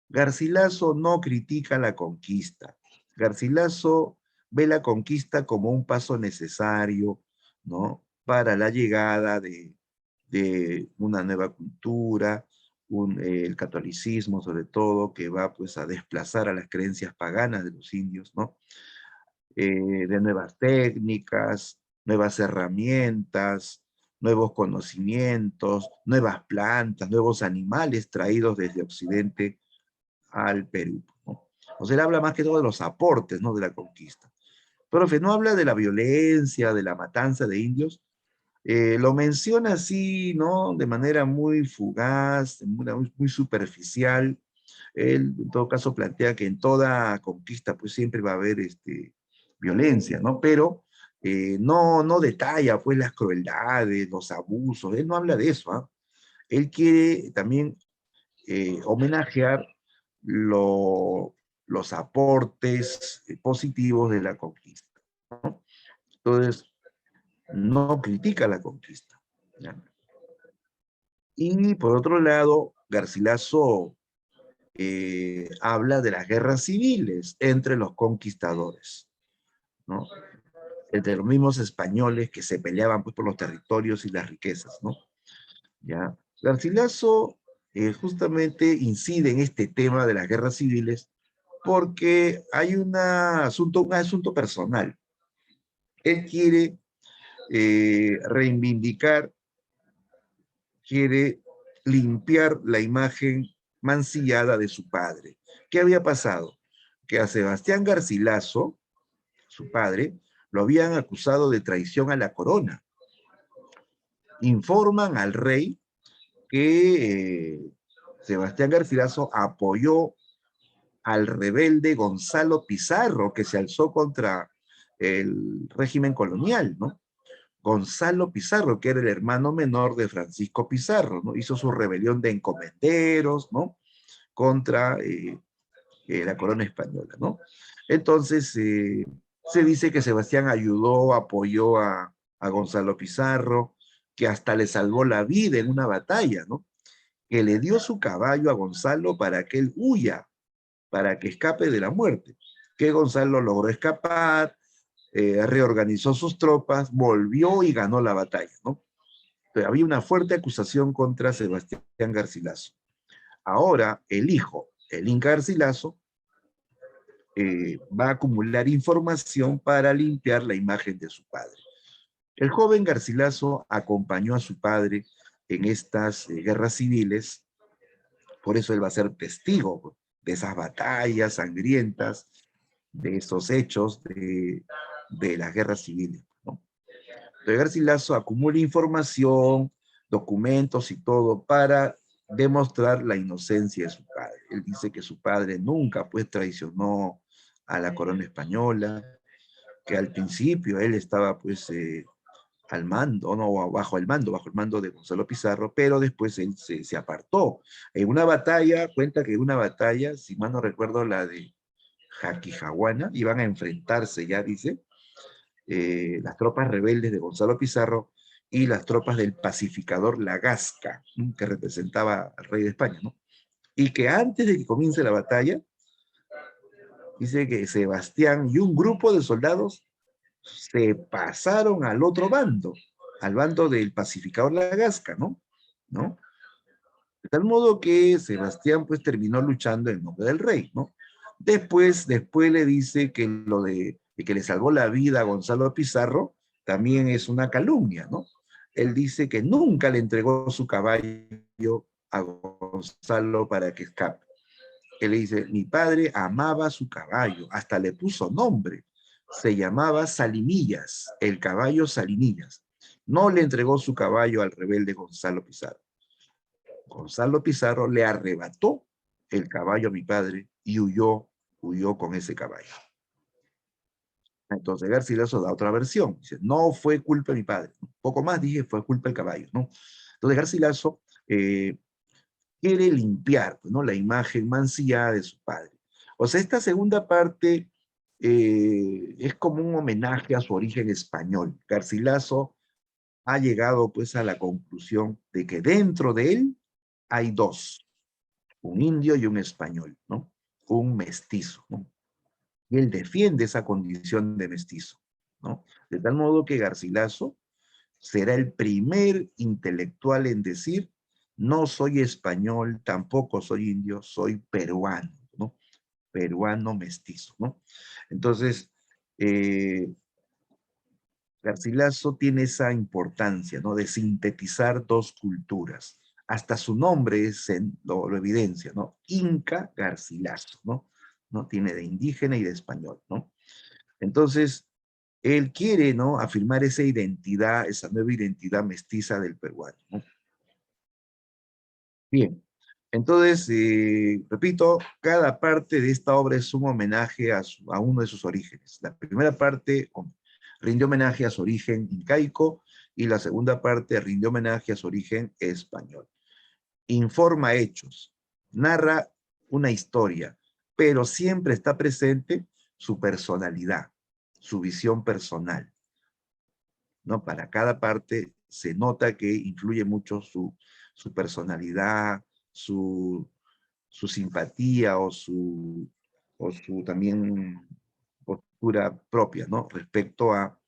Garcilaso no critica la conquista. Garcilaso ve la conquista como un paso necesario, ¿no? Para la llegada de una nueva cultura, el catolicismo sobre todo, que va pues a desplazar a las creencias paganas de los indios, ¿no? De nuevas técnicas, nuevas herramientas, nuevos conocimientos, nuevas plantas, nuevos animales traídos desde Occidente al Perú, ¿no? O sea, él habla más que todo de los aportes, ¿no? De la conquista. Profe, no habla de la violencia, de la matanza de indios, lo menciona así, ¿no? De manera muy fugaz, muy superficial. Él, en todo caso, plantea que en toda conquista, pues siempre va a haber violencia, ¿no? Pero no detalla, pues, las crueldades, los abusos. Él no habla de eso, ¿ah? Él quiere también homenajear los aportes positivos de la conquista, ¿no? Entonces, no critica la conquista, ¿ya? Y por otro lado, Garcilaso habla de las guerras civiles entre los conquistadores, ¿no? Entre los mismos españoles que se peleaban pues, por los territorios y las riquezas, ¿no? ¿Ya? Garcilaso justamente incide en este tema de las guerras civiles porque hay un asunto personal. Él quiere reivindicar, quiere limpiar la imagen mancillada de su padre. ¿Qué había pasado? Que a Sebastián Garcilaso, su padre, lo habían acusado de traición a la corona. Informan al rey que Sebastián Garcilaso apoyó al rebelde Gonzalo Pizarro, que se alzó contra el régimen colonial, ¿no? Gonzalo Pizarro, que era el hermano menor de Francisco Pizarro, ¿no? Hizo su rebelión de encomenderos, ¿no? Contra la corona española, ¿no? Entonces, se dice que Sebastián ayudó, apoyó a Gonzalo Pizarro, que hasta le salvó la vida en una batalla, ¿no? Que le dio su caballo a Gonzalo para que él huya, para que escape de la muerte. Que Gonzalo logró escapar, reorganizó sus tropas, volvió y ganó la batalla, ¿no? Pero había una fuerte acusación contra Sebastián Garcilaso. Ahora, el hijo, el Inca Garcilaso, va a acumular información para limpiar la imagen de su padre. El joven Garcilaso acompañó a su padre en estas guerras civiles, por eso él va a ser testigo de esas batallas sangrientas, de esos hechos de las guerras civiles, ¿no? Entonces Garcilaso acumula información, documentos y todo para demostrar la inocencia de su padre. Él dice que su padre nunca pues traicionó a la corona española, que al principio él estaba pues al mando, no, bajo el mando de Gonzalo Pizarro, pero después él se apartó. En una batalla, cuenta que en una batalla, si mal no recuerdo, la de Jaquijahuana, iban a enfrentarse, ya dice, las tropas rebeldes de Gonzalo Pizarro y las tropas del pacificador Lagasca, ¿no? Que representaba al rey de España, ¿no? Y que antes de que comience la batalla, Dice que Sebastián y un grupo de soldados se pasaron al otro bando, al bando del pacificador Lagasca, ¿no? ¿No? De tal modo que Sebastián pues terminó luchando en nombre del rey, ¿no? Después le dice que lo de que le salvó la vida a Gonzalo Pizarro también es una calumnia, ¿no? Él dice que nunca le entregó su caballo a Gonzalo para que escape. Él le dice, mi padre amaba su caballo, hasta le puso nombre. Se llamaba Salinillas, el caballo Salinillas. No le entregó su caballo al rebelde Gonzalo Pizarro. Gonzalo Pizarro le arrebató el caballo a mi padre y huyó con ese caballo. Entonces Garcilaso da otra versión. Dice, no fue culpa de mi padre. Un poco más dije, fue culpa del caballo, ¿no? Entonces Garcilaso quiere limpiar, pues, ¿no?, la imagen mancillada de su padre. O sea, esta segunda parte es como un homenaje a su origen español. Garcilaso ha llegado pues a la conclusión de que dentro de él hay dos, un indio y un español, ¿no? Un mestizo, ¿no? Y él defiende esa condición de mestizo, ¿no? De tal modo que Garcilaso será el primer intelectual en decir, no soy español, tampoco soy indio, soy peruano, ¿no? Peruano mestizo, ¿no? Entonces, Garcilaso tiene esa importancia, ¿no?, de sintetizar dos culturas. Hasta su nombre lo evidencia, ¿no? Inca Garcilaso, ¿no? ¿No? Tiene de indígena y de español, ¿no? Entonces, él quiere, ¿no?, afirmar esa identidad, esa nueva identidad mestiza del peruano, ¿no? Bien, entonces, repito, cada parte de esta obra es un homenaje a uno de sus orígenes. La primera parte rindió homenaje a su origen incaico y la segunda parte rindió homenaje a su origen español. Informa hechos, narra una historia, pero siempre está presente su personalidad, su visión personal, ¿no? Para cada parte se nota que influye mucho su personalidad, su simpatía o su también postura propia, ¿no?, respecto a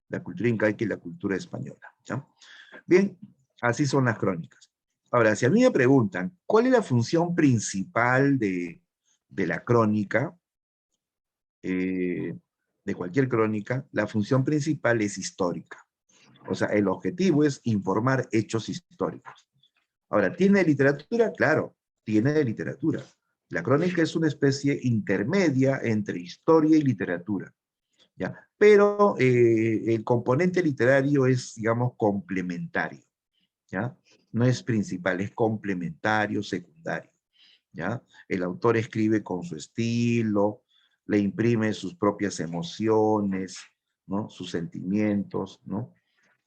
la cultura incaica y la cultura española, ¿ya? Bien, así son las crónicas. Ahora, si a mí me preguntan, ¿cuál es la función principal de la crónica? De cualquier crónica, la función principal es histórica. O sea, el objetivo es informar hechos históricos. Ahora, ¿tiene literatura? Claro, tiene de literatura. La crónica es una especie intermedia entre historia y literatura, ¿ya? Pero el componente literario es, digamos, complementario, ¿ya? No es principal, es complementario, secundario, ¿ya? El autor escribe con su estilo, le imprime sus propias emociones, ¿no?, sus sentimientos, ¿no?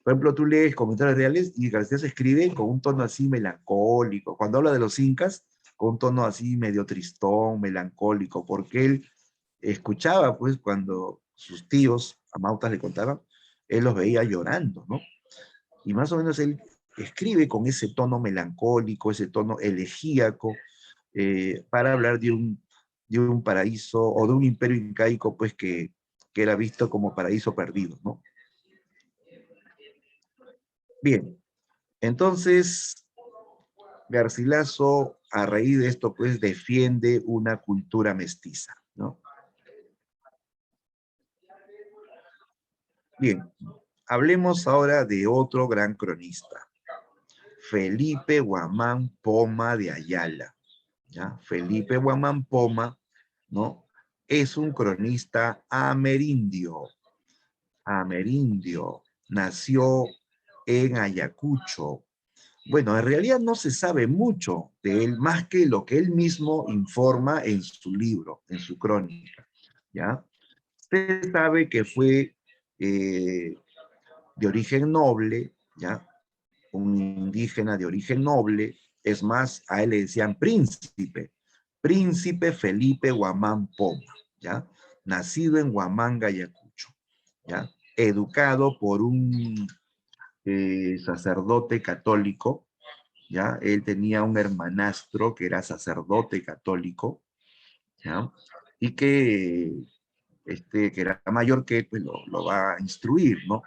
Por ejemplo, tú lees Comentarios Reales y García se escribe con un tono así melancólico. Cuando habla de los incas, con un tono así medio tristón, melancólico, porque él escuchaba, pues, cuando sus tíos amautas le contaban, él los veía llorando, ¿no? Y más o menos él escribe con ese tono melancólico, ese tono elegíaco, para hablar de un paraíso o de un imperio incaico, pues, que era visto como paraíso perdido, ¿no? Bien, entonces Garcilaso, a raíz de esto, pues, defiende una cultura mestiza, ¿no? Bien, hablemos ahora de otro gran cronista, Felipe Guamán Poma de Ayala, ¿ya? Felipe Guamán Poma, ¿no?, es un cronista amerindio, nació en Ayacucho. Bueno, en realidad no se sabe mucho de él, más que lo que él mismo informa en su libro, en su crónica, ¿ya? Se sabe que fue de origen noble, ¿ya? Un indígena de origen noble, es más, a él le decían príncipe Felipe Guamán Poma, ¿ya? Nacido en Huamanga, Ayacucho, ¿ya? Educado por un sacerdote católico, ¿ya? Él tenía un hermanastro que era sacerdote católico, ¿ya? y que era mayor que él, pues lo va a instruir, ¿no?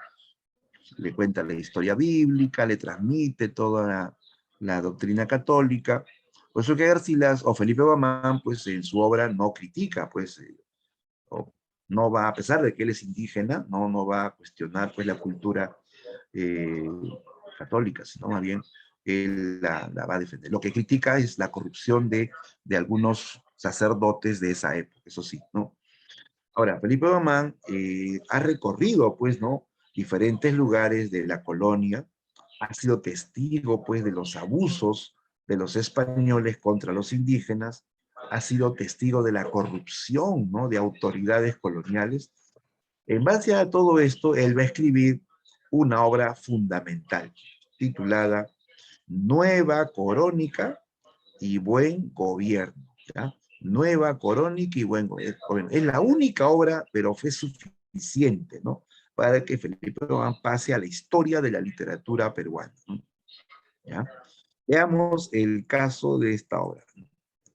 Le cuenta la historia bíblica, le transmite toda la doctrina católica. Por eso que Garcilas o Felipe Guamán, pues en su obra no critica, pues, o no va, a pesar de que él es indígena, no va a cuestionar, pues, la cultura eh, católica, sino más bien él la va a defender. Lo que critica es la corrupción de algunos sacerdotes de esa época, eso sí, ¿no? Ahora, Felipe Guamán ha recorrido, pues, ¿no? Diferentes lugares de la colonia, ha sido testigo, pues, de los abusos de los españoles contra los indígenas, ha sido testigo de la corrupción, ¿no? De autoridades coloniales. En base a todo esto, él va a escribir una obra fundamental, titulada Nueva Corónica y Buen Gobierno, ¿ya? Nueva Corónica y Buen Gobierno. Es la única obra, pero fue suficiente, ¿no? Para que Felipe Román pase a la historia de la literatura peruana, ¿no? ¿Ya? Veamos el caso de esta obra.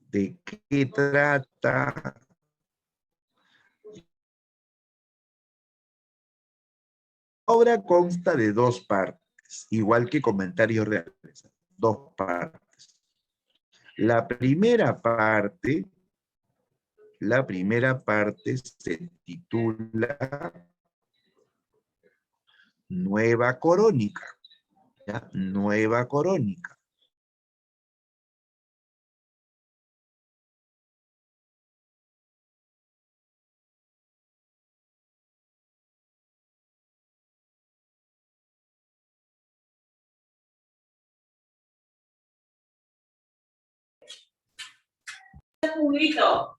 ¿De qué trata? La obra consta de dos partes, igual que Comentarios Reales. Dos partes. La primera parte se titula Nueva Corónica, ¿ya? Nueva Corónica. Juguito.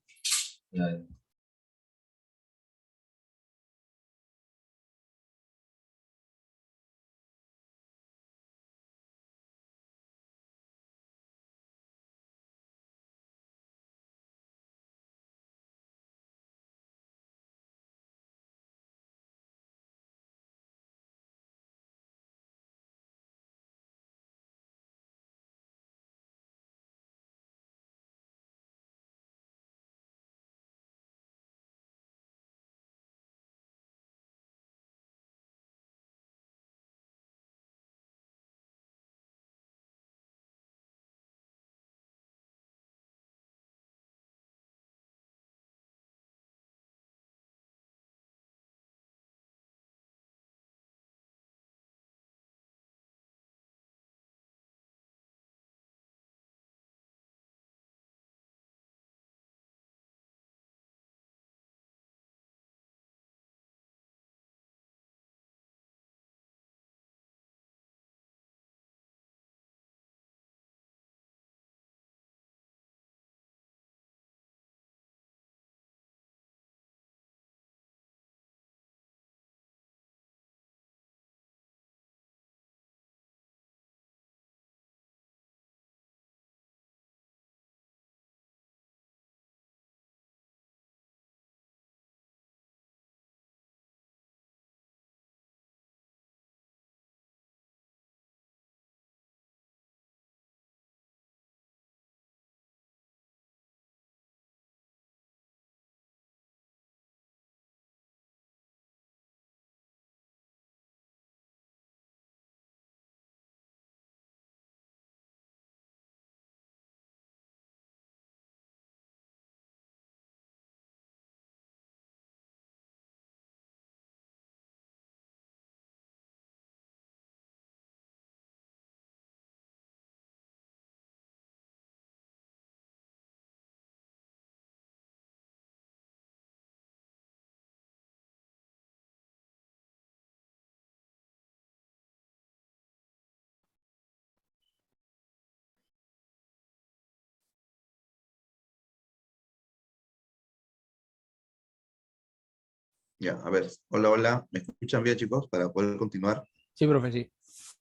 Ya, a ver, hola, hola, ¿me escuchan bien, chicos? Para poder continuar. Sí, profe, sí.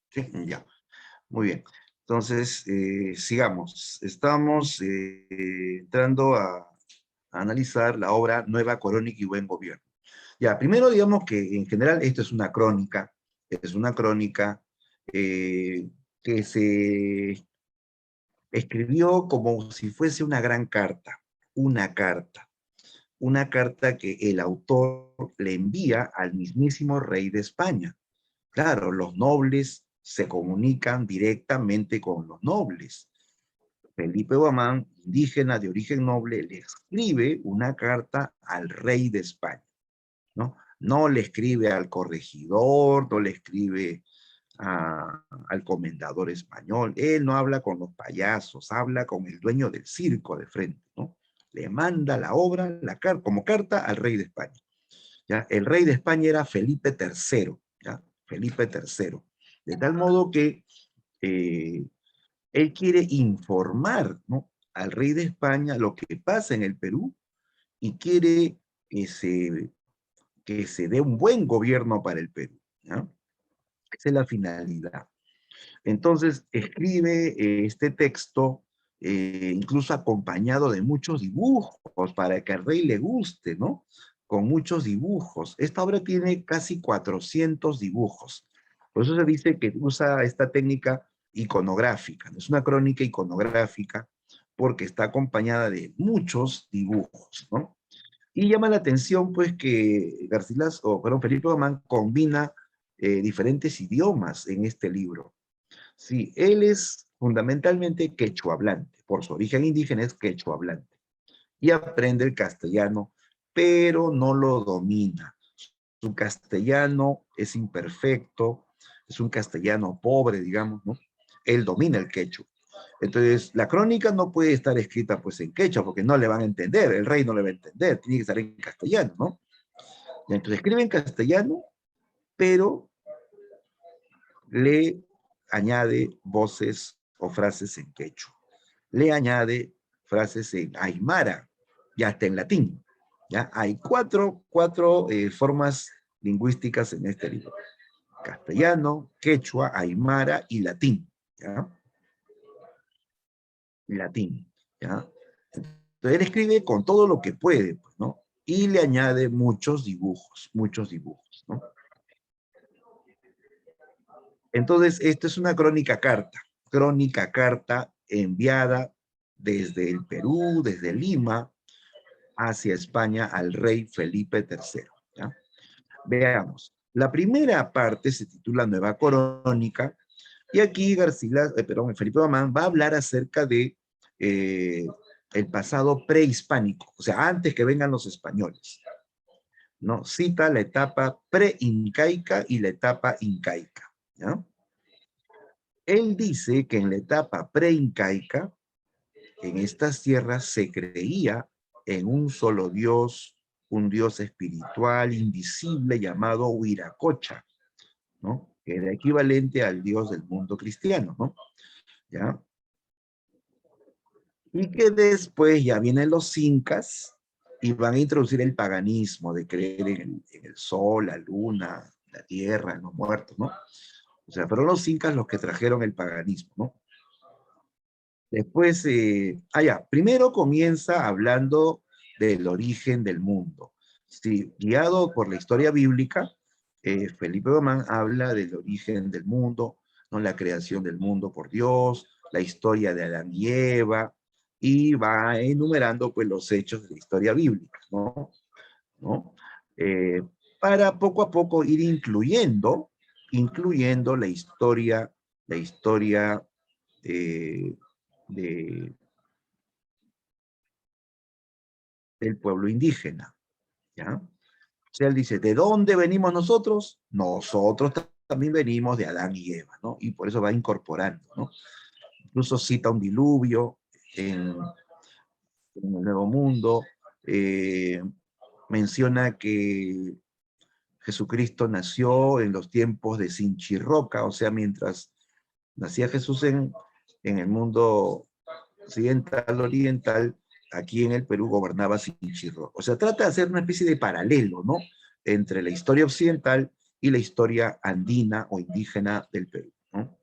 Sí, ya, muy bien. Entonces, sigamos. Estamos entrando a analizar la obra Nueva Corónica y Buen Gobierno. Ya, primero digamos que en general esto es una crónica que se escribió como si fuese una gran carta, una carta. una carta que el autor le envía al mismísimo rey de España. Claro, los nobles se comunican directamente con los nobles. Felipe Guamán, indígena de origen noble, le escribe una carta al rey de España, ¿no? No le escribe al corregidor, no le escribe al comendador español. Él no habla con los payasos, habla con el dueño del circo de frente, ¿no? Le manda la obra, como carta al rey de España. ¿Ya? El rey de España era Felipe III, ¿ya? Felipe III. De tal modo que él quiere informar, ¿no?, al rey de España lo que pasa en el Perú y quiere que se dé un buen gobierno para el Perú, ¿ya? Esa es la finalidad. Entonces, escribe este texto, incluso acompañado de muchos dibujos, para que al rey le guste, ¿no? Con muchos dibujos. Esta obra tiene casi 400 dibujos. Por eso se dice que usa esta técnica iconográfica. Es una crónica iconográfica porque está acompañada de muchos dibujos, ¿no? Y llama la atención, pues, que Felipe Guamán combina diferentes idiomas en este libro. Sí, él es fundamentalmente quechua hablante, por su origen indígena es quechua hablante, y aprende el castellano, pero no lo domina. Su castellano es imperfecto, es un castellano pobre, digamos, ¿no? Él domina el quechua. Entonces, la crónica no puede estar escrita, pues, en quechua, porque no le van a entender, el rey no le va a entender, tiene que estar en castellano, ¿no? Y entonces escribe en castellano, pero le añade voces o frases en quechua. Le añade frases en aymara y hasta en latín. ¿Ya? Hay cuatro formas lingüísticas en este libro: castellano, quechua, aymara y latín. ¿Ya? Latín. ¿Ya? Entonces él escribe con todo lo que puede, pues, ¿no? Y le añade muchos dibujos, ¿no? Entonces, esto es una crónica carta enviada desde el Perú, desde Lima, hacia España al rey Felipe III. ¿Ya? Veamos. La primera parte se titula Nueva Crónica, y aquí Felipe Guamán va a hablar acerca de el pasado prehispánico, o sea, antes que vengan los españoles, ¿no? Cita la etapa pre-incaica y la etapa incaica, ¿ya? Él dice que en la etapa pre-incaica, en estas tierras se creía en un solo Dios, un Dios espiritual, invisible, llamado Huiracocha, ¿no? Que era equivalente al Dios del mundo cristiano, ¿no? ¿Ya? Y que después ya vienen los incas y van a introducir el paganismo de creer en el sol, la luna, la tierra, en los muertos, ¿no? O sea, fueron los incas los que trajeron el paganismo, ¿no? Después, primero comienza hablando del origen del mundo. Sí, guiado por la historia bíblica, Felipe Guamán habla del origen del mundo, ¿no? La creación del mundo por Dios, la historia de Adán y Eva, y va enumerando, pues, los hechos de la historia bíblica, ¿no? Eh, para poco a poco ir incluyendo la historia eh, del pueblo indígena, ¿ya? O sea, él dice, ¿de dónde venimos nosotros? Nosotros también venimos de Adán y Eva, ¿no? Y por eso va incorporando, ¿no? Incluso cita un diluvio en el Nuevo Mundo, menciona que Jesucristo nació en los tiempos de Sinchirroca, o sea, mientras nacía Jesús en el mundo occidental, oriental, aquí en el Perú gobernaba Sinchirroca. O sea, trata de hacer una especie de paralelo, ¿no?, entre la historia occidental y la historia andina o indígena del Perú, ¿no?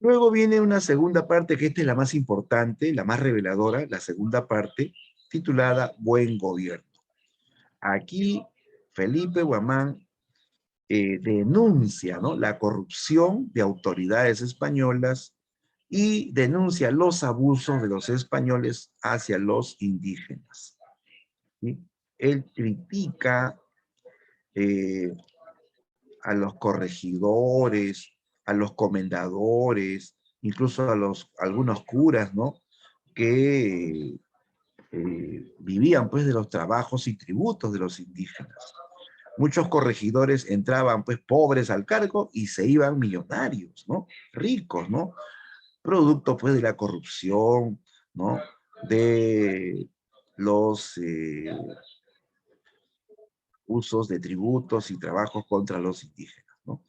Luego viene una segunda parte, que esta es la más importante, la más reveladora, la segunda parte, titulada Buen Gobierno. Aquí Felipe Guamán denuncia, ¿no?, la corrupción de autoridades españolas y denuncia los abusos de los españoles hacia los indígenas. ¿sí? Él critica a los corregidores, a los comendadores, incluso a algunos curas, ¿no? Que vivían pues de los trabajos y tributos de los indígenas. Muchos corregidores entraban pues pobres al cargo y se iban millonarios, ¿no? Ricos, ¿no? Producto pues de la corrupción, ¿no? De los usos de tributos y trabajos contra los indígenas, ¿no?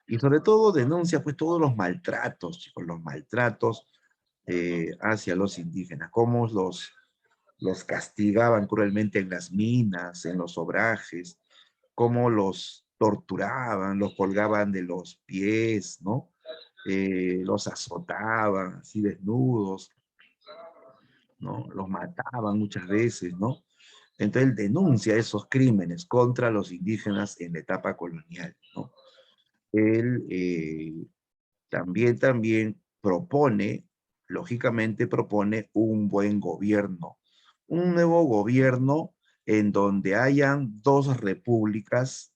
Y sobre todo denuncia pues todos los maltratos, chicos, los maltratos hacia los indígenas, cómo los castigaban cruelmente en las minas, en los obrajes, cómo los torturaban, los colgaban de los pies, ¿no? Los azotaban así desnudos, ¿no? Los mataban muchas veces, ¿no? Entonces él denuncia esos crímenes contra los indígenas en la etapa colonial, ¿no? Él también propone, lógicamente propone un buen gobierno, un nuevo gobierno en donde hayan dos repúblicas,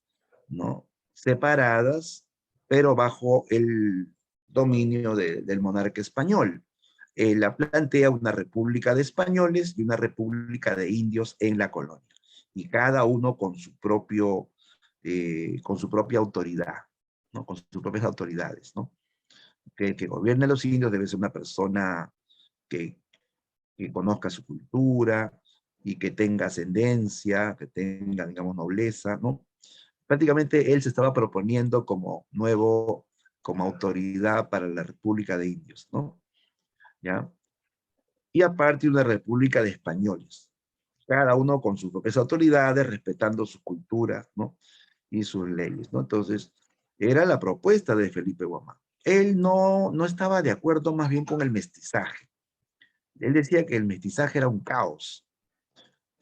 ¿no? Separadas, pero bajo el dominio del monarca español. La plantea una república de españoles y una república de indios en la colonia, y cada uno con su propia autoridad, ¿no? Con sus propias autoridades, ¿no? Que el que gobierne a los indios debe ser una persona que, que conozca su cultura y que tenga ascendencia, que tenga, digamos, nobleza, ¿no? Prácticamente él se estaba proponiendo como autoridad para la República de Indios, ¿no? ¿Ya? Y aparte una república de españoles, cada uno con sus propias autoridades, respetando su cultura, ¿no? Y sus leyes, ¿no? Entonces, era la propuesta de Felipe Guamán. Él no estaba de acuerdo más bien con el mestizaje. Él decía que el mestizaje era un caos,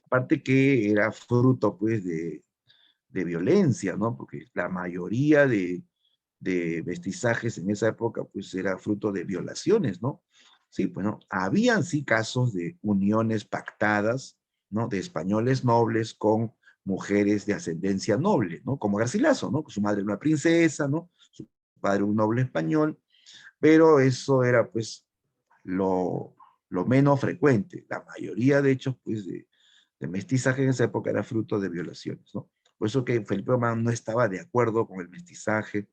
aparte que era fruto, pues, de violencia, ¿no? Porque la mayoría de mestizajes en esa época, pues, era fruto de violaciones, ¿no? Sí, bueno, habían sí casos de uniones pactadas, ¿no? De españoles nobles con mujeres de ascendencia noble, ¿no? Como Garcilaso, ¿no? Su madre era una princesa, ¿no? Su padre un noble español, pero eso era, pues, lo menos frecuente. La mayoría, de hecho, pues, de mestizaje en esa época era fruto de violaciones, ¿no? Por eso que Felipe Román no estaba de acuerdo con el mestizaje.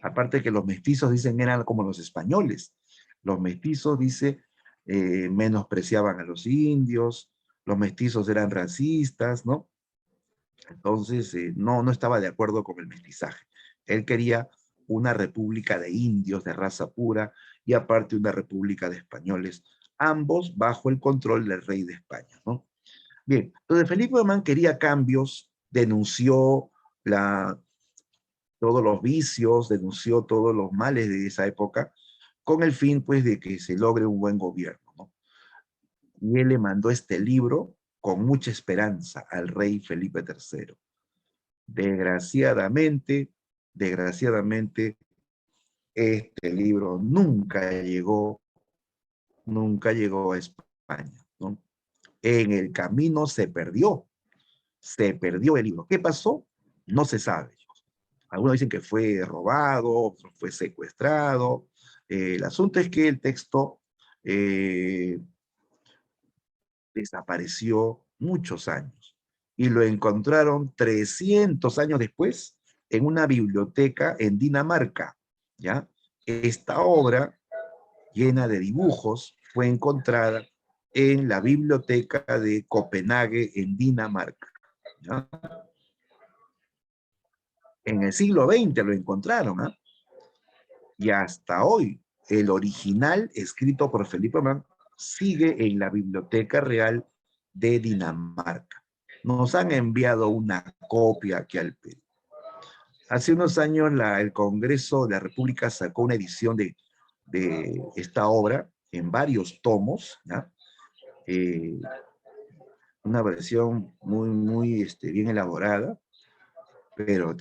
Aparte que los mestizos, dicen, eran como los españoles. Los mestizos, dice, menospreciaban a los indios, los mestizos eran racistas, ¿no? Entonces, no estaba de acuerdo con el mestizaje. Él quería una república de indios de raza pura y aparte una república de españoles, ambos bajo el control del rey de España, ¿no? Bien, entonces Felipe Román quería cambios, denunció todos los vicios, denunció todos los males de esa época, con el fin, pues, de que se logre un buen gobierno, ¿no? Y él le mandó este libro con mucha esperanza al rey Felipe III. Desgraciadamente, este libro nunca llegó a España, ¿no? En el camino se perdió el libro. ¿Qué pasó? No se sabe. Algunos dicen que fue robado, otros fue secuestrado. El asunto es que el texto eh, desapareció muchos años y lo encontraron 300 años después en una biblioteca en Dinamarca, ¿ya? Esta obra, llena de dibujos, fue encontrada en la biblioteca de Copenhague, en Dinamarca, ¿ya? En el siglo XX lo encontraron, ¿ah? Y hasta hoy, el original escrito por Felipe Román sigue en la Biblioteca Real de Dinamarca. Nos han enviado una copia aquí al Perú. Hace unos años el Congreso de la República sacó una edición de esta obra en varios tomos, ¿ya? Una versión muy bien elaborada, pero,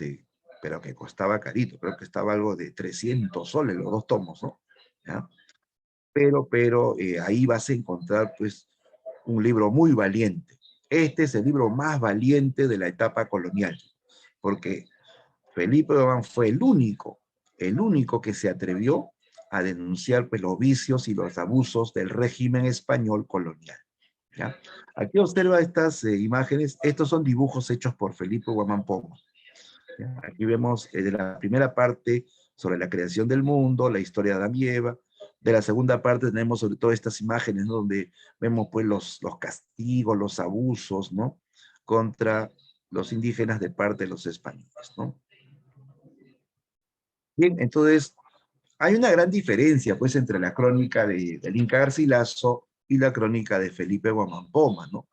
pero que costaba carito. Creo que estaba algo de 300 soles los dos tomos, ¿no? ¿Ya? Pero ahí vas a encontrar, pues, un libro muy valiente, Este es el libro más valiente de la etapa colonial, porque Felipe Gabán fue el único que se atrevió a denunciar pues, los vicios y los abusos del régimen español colonial. ¿Ya? Aquí observa estas imágenes, estos son dibujos hechos por Felipe Guamán Poma. ¿Ya? Aquí vemos de la primera parte sobre la creación del mundo, la historia de Adán y Eva. De la segunda parte tenemos sobre todo estas imágenes, ¿no? Donde vemos pues los castigos, los abusos, ¿no? Contra los indígenas de parte de los españoles, ¿no? Bien, entonces hay una gran diferencia pues entre la crónica del Inca Garcilaso y la crónica de Felipe Guamán Poma, ¿no?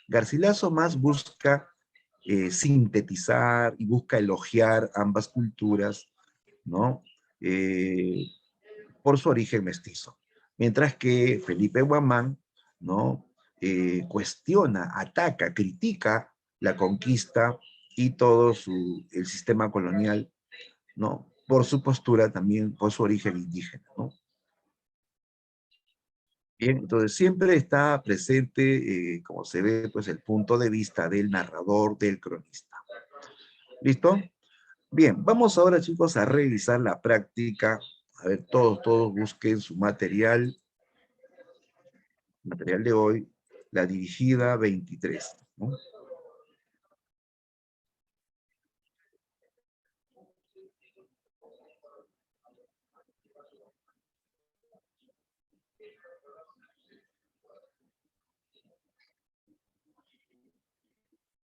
Garcilaso más busca sintetizar y busca elogiar ambas culturas, ¿no? Eh, por su origen mestizo. Mientras que Felipe Guamán, ¿no? Cuestiona, ataca, critica la conquista y todo el sistema colonial, ¿no? Por su postura también, por su origen indígena, ¿no? Bien, entonces siempre está presente, como se ve, pues el punto de vista del narrador, del cronista. ¿Listo? Bien, vamos ahora, chicos, a revisar la práctica. A ver, todos busquen su material de hoy, la dirigida 23, ¿no?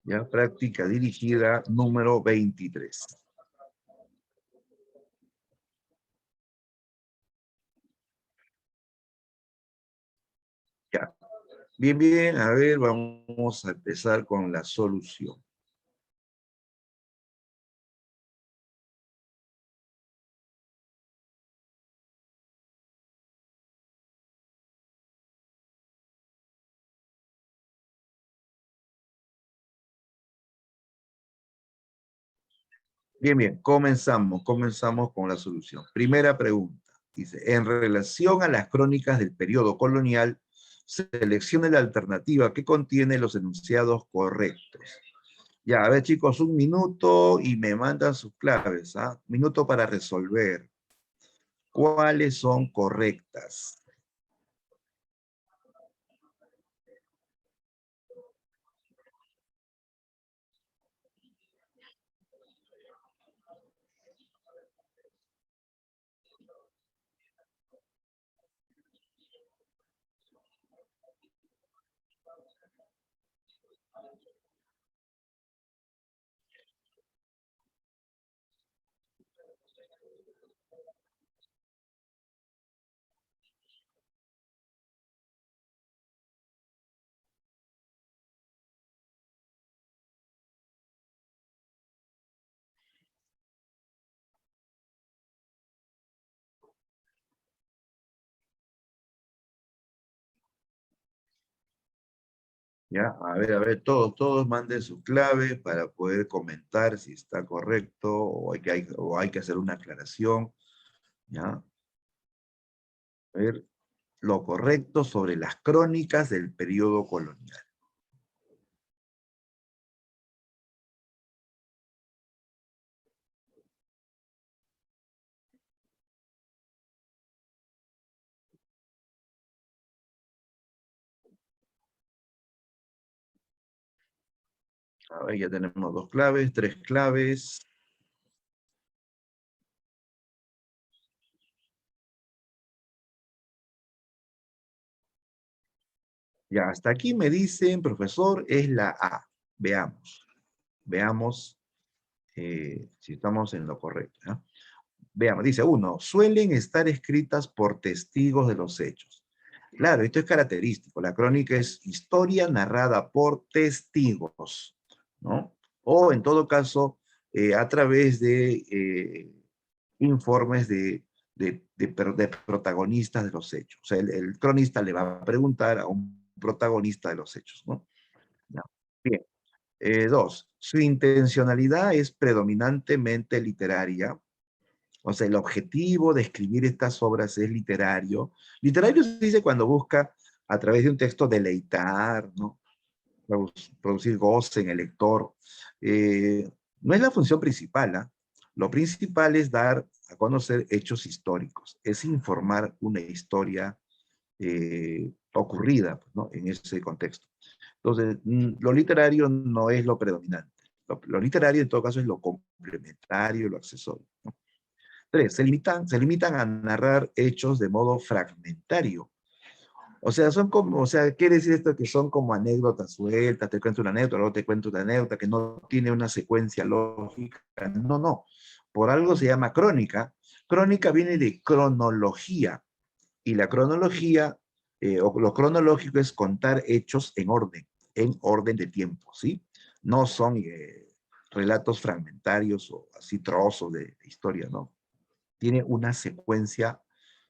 Ya, práctica dirigida número 23. Ya, bien, bien, a ver, vamos a empezar con la solución. Bien, bien, comenzamos con la solución. Primera pregunta, dice, en relación a las crónicas del periodo colonial, seleccione la alternativa que contiene los enunciados correctos. Ya, a ver chicos, un minuto y me mandan sus claves, ¿ah? Minuto para resolver. ¿Cuáles son correctas? Ya, a ver, todos manden sus claves para poder comentar si está correcto o hay que hacer una aclaración, ¿ya? A ver, lo correcto sobre las crónicas del periodo colonial. A ver, ya tenemos dos claves, tres claves. Ya, hasta aquí me dicen, profesor, es la A. Veamos si estamos en lo correcto, ¿no? Veamos, dice uno, suelen estar escritas por testigos de los hechos. Claro, esto es característico. La crónica es historia narrada por testigos, ¿no? O en todo caso, a través de informes de protagonistas de los hechos. O sea, el cronista le va a preguntar a un protagonista de los hechos, ¿no? Ya. Bien. Dos, su intencionalidad es predominantemente literaria. O sea, el objetivo de escribir estas obras es literario. Literario se dice cuando busca a través de un texto deleitar, ¿no? producir goce en el lector. No es la función principal, ¿ah? Lo principal es dar a conocer hechos históricos, es informar una historia ocurrida, ¿no? En ese contexto. Entonces, lo literario no es lo predominante. Lo literario en todo caso es lo complementario, lo accesorio, ¿no? 3, se limitan a narrar hechos de modo fragmentario. O sea, son como, o sea, quiere decir esto que son como anécdotas sueltas, te cuento una anécdota, luego te cuento una anécdota que no tiene una secuencia lógica. No, no. Por algo se llama crónica. Crónica viene de cronología. Y la cronología, o lo cronológico es contar hechos en orden de tiempo, ¿sí? No son relatos fragmentarios o así trozos de historia, ¿no? Tiene una secuencia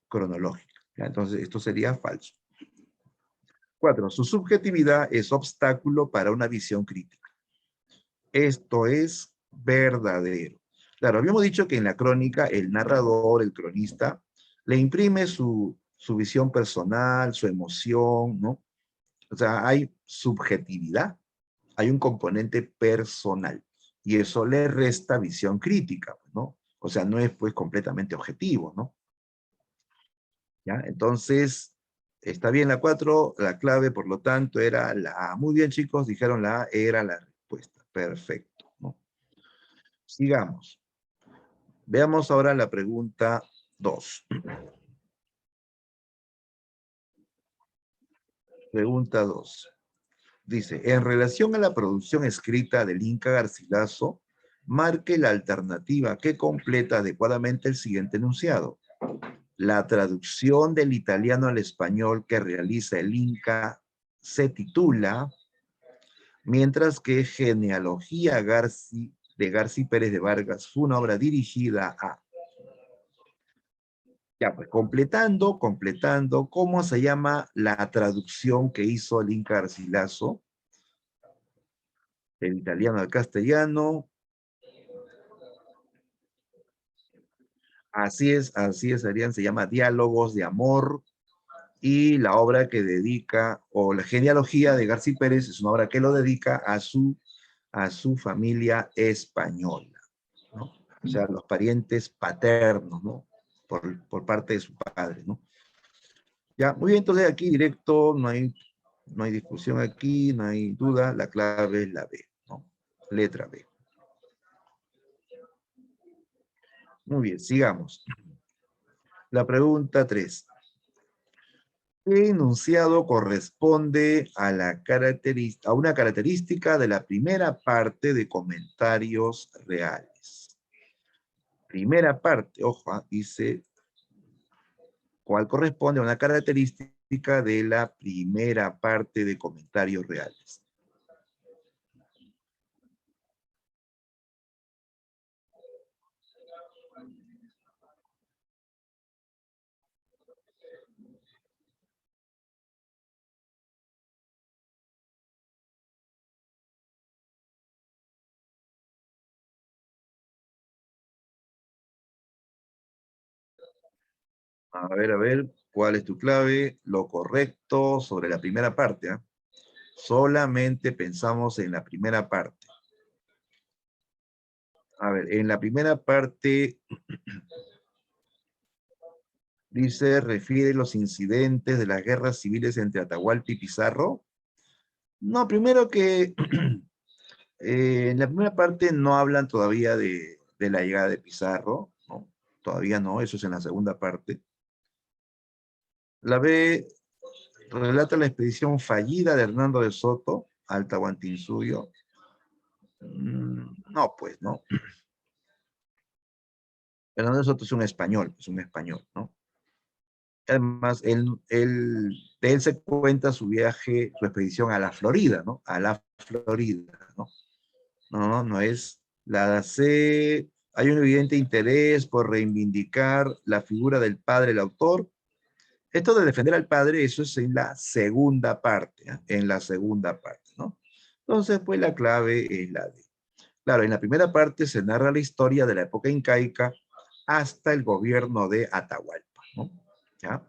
cronológica, ¿ya? Entonces, esto sería falso. 4, su subjetividad es obstáculo para una visión crítica. Esto es verdadero. Claro, habíamos dicho que en la crónica el narrador, el cronista, le imprime su visión personal, su emoción, ¿no? O sea, hay subjetividad, hay un componente personal, y eso le resta visión crítica, ¿no? O sea, no es pues completamente objetivo, ¿no? ¿Ya? Entonces, está bien la 4, la clave, por lo tanto, era la A. Muy bien, chicos, dijeron la A era la respuesta. Perfecto, ¿no? Sigamos. Veamos ahora la pregunta 2. Pregunta 2. Dice, en relación a la producción escrita del Inca Garcilaso, marque la alternativa que completa adecuadamente el siguiente enunciado. La traducción del italiano al español que realiza el Inca se titula, mientras que Genealogía de Garci Pérez de Vargas fue una obra dirigida a... Ya, pues completando, ¿cómo se llama la traducción que hizo el Inca Garcilaso? El italiano al castellano. Así es, Adrián, se llama Diálogos de Amor, y la obra que dedica, o la genealogía de García Pérez, es una obra que lo dedica a su familia española, ¿no? O sea, los parientes paternos, ¿no? Por parte de su padre, ¿no? Ya, muy bien, entonces aquí directo, no hay discusión aquí, no hay duda, la clave es la B, ¿no? Letra B. Muy bien, sigamos. La pregunta 3. ¿Qué enunciado corresponde a una característica de la primera parte de comentarios reales? Primera parte, ojo, dice, ¿cuál corresponde a una característica de la primera parte de comentarios reales? A ver, ¿cuál es tu clave? Lo correcto sobre la primera parte, ¿ah? Solamente pensamos en la primera parte. A ver, en la primera parte dice, refiere los incidentes de las guerras civiles entre Atahualpa y Pizarro. No, primero que en la primera parte no hablan todavía de la llegada de Pizarro, ¿no? Todavía no, eso es en la segunda parte. La B relata la expedición fallida de Hernando de Soto al Tahuantinsuyo. No, pues, no. Hernando de Soto es un español, ¿no? Además, de él se cuenta su viaje, su expedición a la Florida, ¿no? A la Florida, ¿no? No es la C. Hay un evidente interés por reivindicar la figura del padre, el autor. Esto de defender al padre, eso es en la segunda parte, ¿eh? En la segunda parte, ¿no? Entonces, pues la clave es la D. Claro, en la primera parte se narra la historia de la época incaica hasta el gobierno de Atahualpa, ¿no? ¿Ya?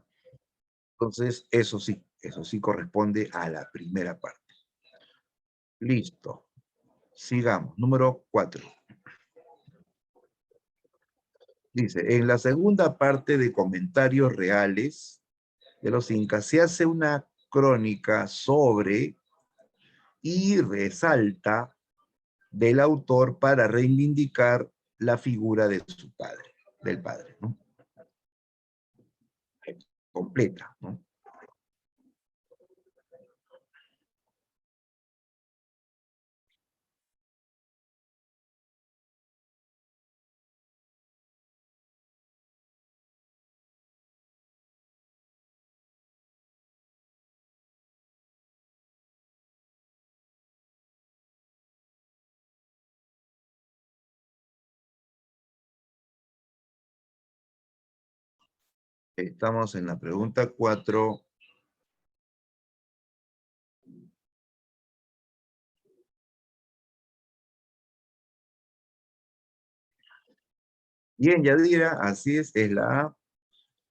Entonces, eso sí corresponde a la primera parte. Listo. Sigamos. Número 4. Dice, en la segunda parte de comentarios reales de los incas se hace una crónica sobre y resalta del autor para reivindicar la figura de su padre, del padre, ¿no? Completa, ¿no? Estamos en la pregunta 4. Bien, Yadira, así es la A.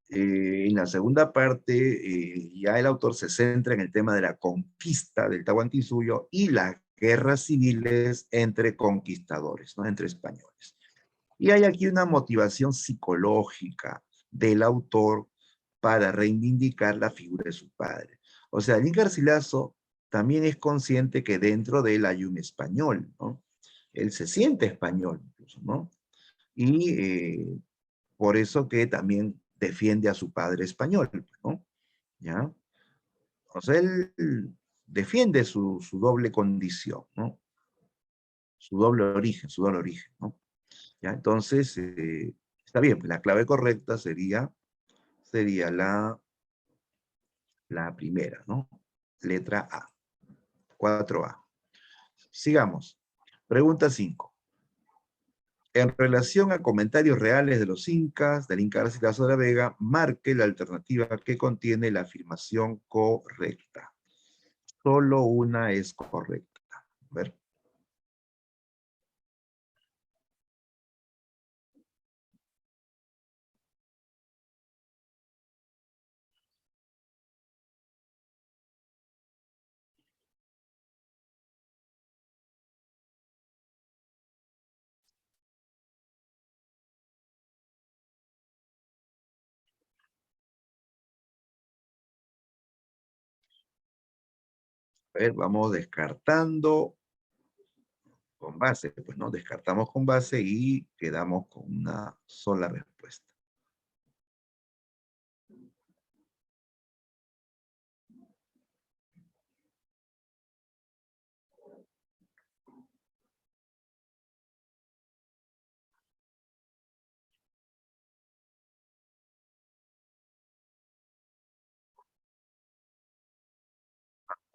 En la segunda parte, ya el autor se centra en el tema de la conquista del Tahuantinsuyo y las guerras civiles entre conquistadores, ¿no? Entre españoles. Y hay aquí una motivación psicológica del autor para reivindicar la figura de su padre. O sea, el Inca Garcilaso también es consciente que dentro de él hay un español, ¿no? Él se siente español, incluso, ¿no? Y por eso que también defiende a su padre español, ¿no? ¿Ya? O sea, él defiende su doble condición, ¿no? Su doble origen, ¿no? ¿Ya? Entonces, está bien, la clave correcta sería la primera, ¿no? Letra A, 4A. Sigamos. Pregunta 5. En relación a comentarios reales de los incas, del Inca Garcilaso de la Vega, marque la alternativa que contiene la afirmación correcta. Solo una es correcta. A ver. A ver, vamos descartando con base, pues, ¿no? Descartamos con base y quedamos con una sola respuesta.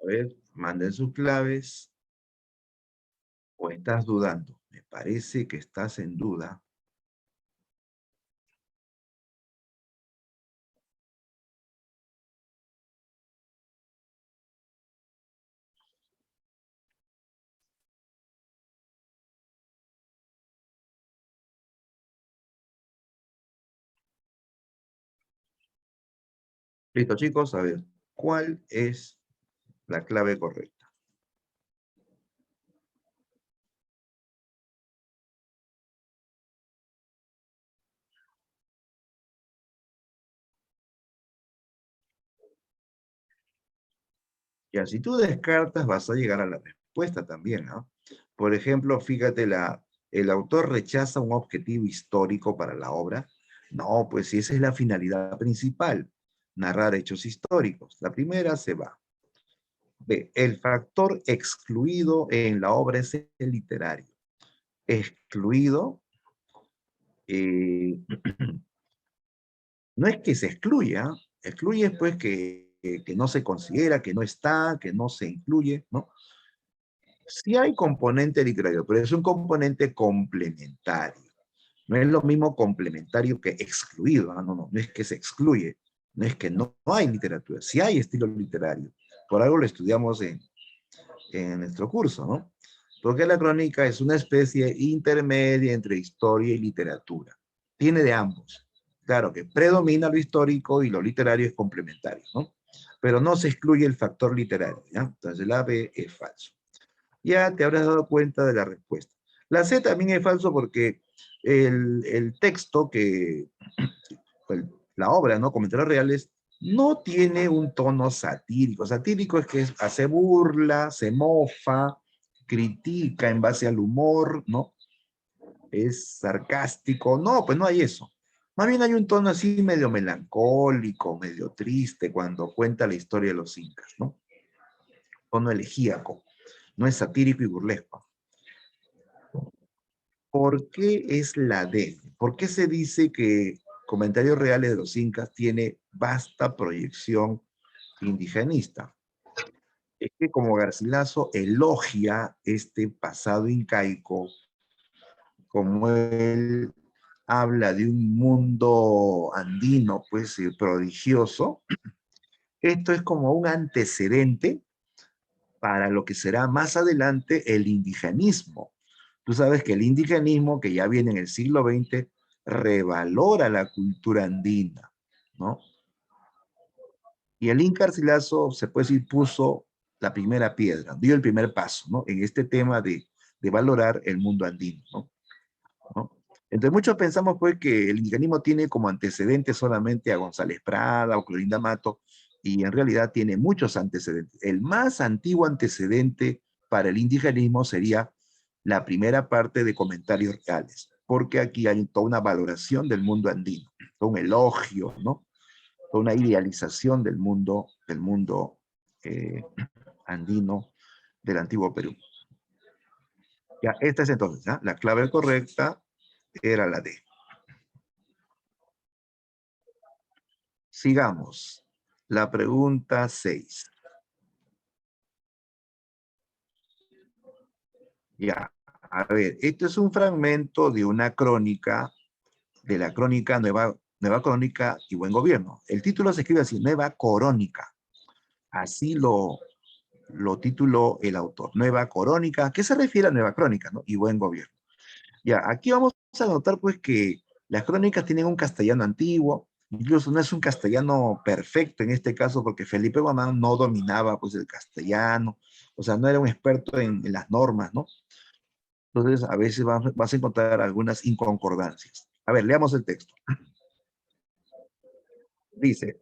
A ver, manden sus claves o estás dudando. Me parece que estás en duda. Listo, chicos, a ver, ¿cuál es la clave correcta? Ya, si tú descartas, vas a llegar a la respuesta también, ¿no? Por ejemplo, fíjate, el autor rechaza un objetivo histórico para la obra. No, pues si esa es la finalidad principal, narrar hechos históricos. La primera se va. B, el factor excluido en la obra es el literario. Excluido, eh, no es que se excluya, excluye pues que no se considera, que no está, que no se incluye, ¿no? Sí hay componente literario, pero es un componente complementario. No es lo mismo complementario que excluido. No es que se excluye, no es que no hay literatura, sí hay estilo literario. Por algo lo estudiamos en nuestro curso, ¿no? Porque la crónica es una especie intermedia entre historia y literatura. Tiene de ambos. Claro que predomina lo histórico y lo literario es complementario, ¿no? Pero no se excluye el factor literario, ¿ya? Entonces la B es falso. Ya te habrás dado cuenta de la respuesta. La C también es falso porque el texto que, la obra, ¿no? Comentarios reales, no tiene un tono satírico. Satírico es que hace burla, se mofa, critica en base al humor, ¿no? Es sarcástico. No, pues no hay eso. Más bien hay un tono así medio melancólico, medio triste cuando cuenta la historia de los incas, ¿no? Tono elegíaco. No es satírico y burlesco. ¿Por qué es la D? ¿Por qué se dice que Comentarios Reales de los Incas tiene vasta proyección indigenista? Es que como Garcilaso elogia este pasado incaico, como él habla de un mundo andino, pues prodigioso, esto es como un antecedente para lo que será más adelante el indigenismo. Tú sabes que el indigenismo, que ya viene en el siglo XX, revalora la cultura andina, ¿no? Y el Inca Garcilaso, se puede decir, puso la primera piedra, dio el primer paso, ¿no? En este tema de valorar el mundo andino, ¿no? ¿no? Entonces muchos pensamos pues que el indigenismo tiene como antecedente solamente a González Prada o Clorinda Mato, y en realidad tiene muchos antecedentes. El más antiguo antecedente para el indigenismo sería la primera parte de Comentarios Reales, porque aquí hay toda una valoración del mundo andino, todo un elogio, ¿no? Toda una idealización del mundo eh, andino del antiguo Perú. Ya, esta es entonces, ¿eh? La clave correcta era la D. Sigamos. La pregunta 6. Ya, a ver, esto es un fragmento de una crónica, de la crónica Nueva Crónica y Buen Gobierno. El título se escribe así, Nueva Corónica. Así lo tituló el autor, Nueva Corónica. ¿Qué se refiere a Nueva Crónica, no? Y Buen Gobierno. Ya, aquí vamos a notar pues que las crónicas tienen un castellano antiguo, incluso no es un castellano perfecto en este caso porque Felipe Guamán no dominaba pues el castellano, o sea, no era un experto en las normas, ¿no? Entonces a veces vas a encontrar algunas inconcordancias. A ver, leamos el texto. Dice,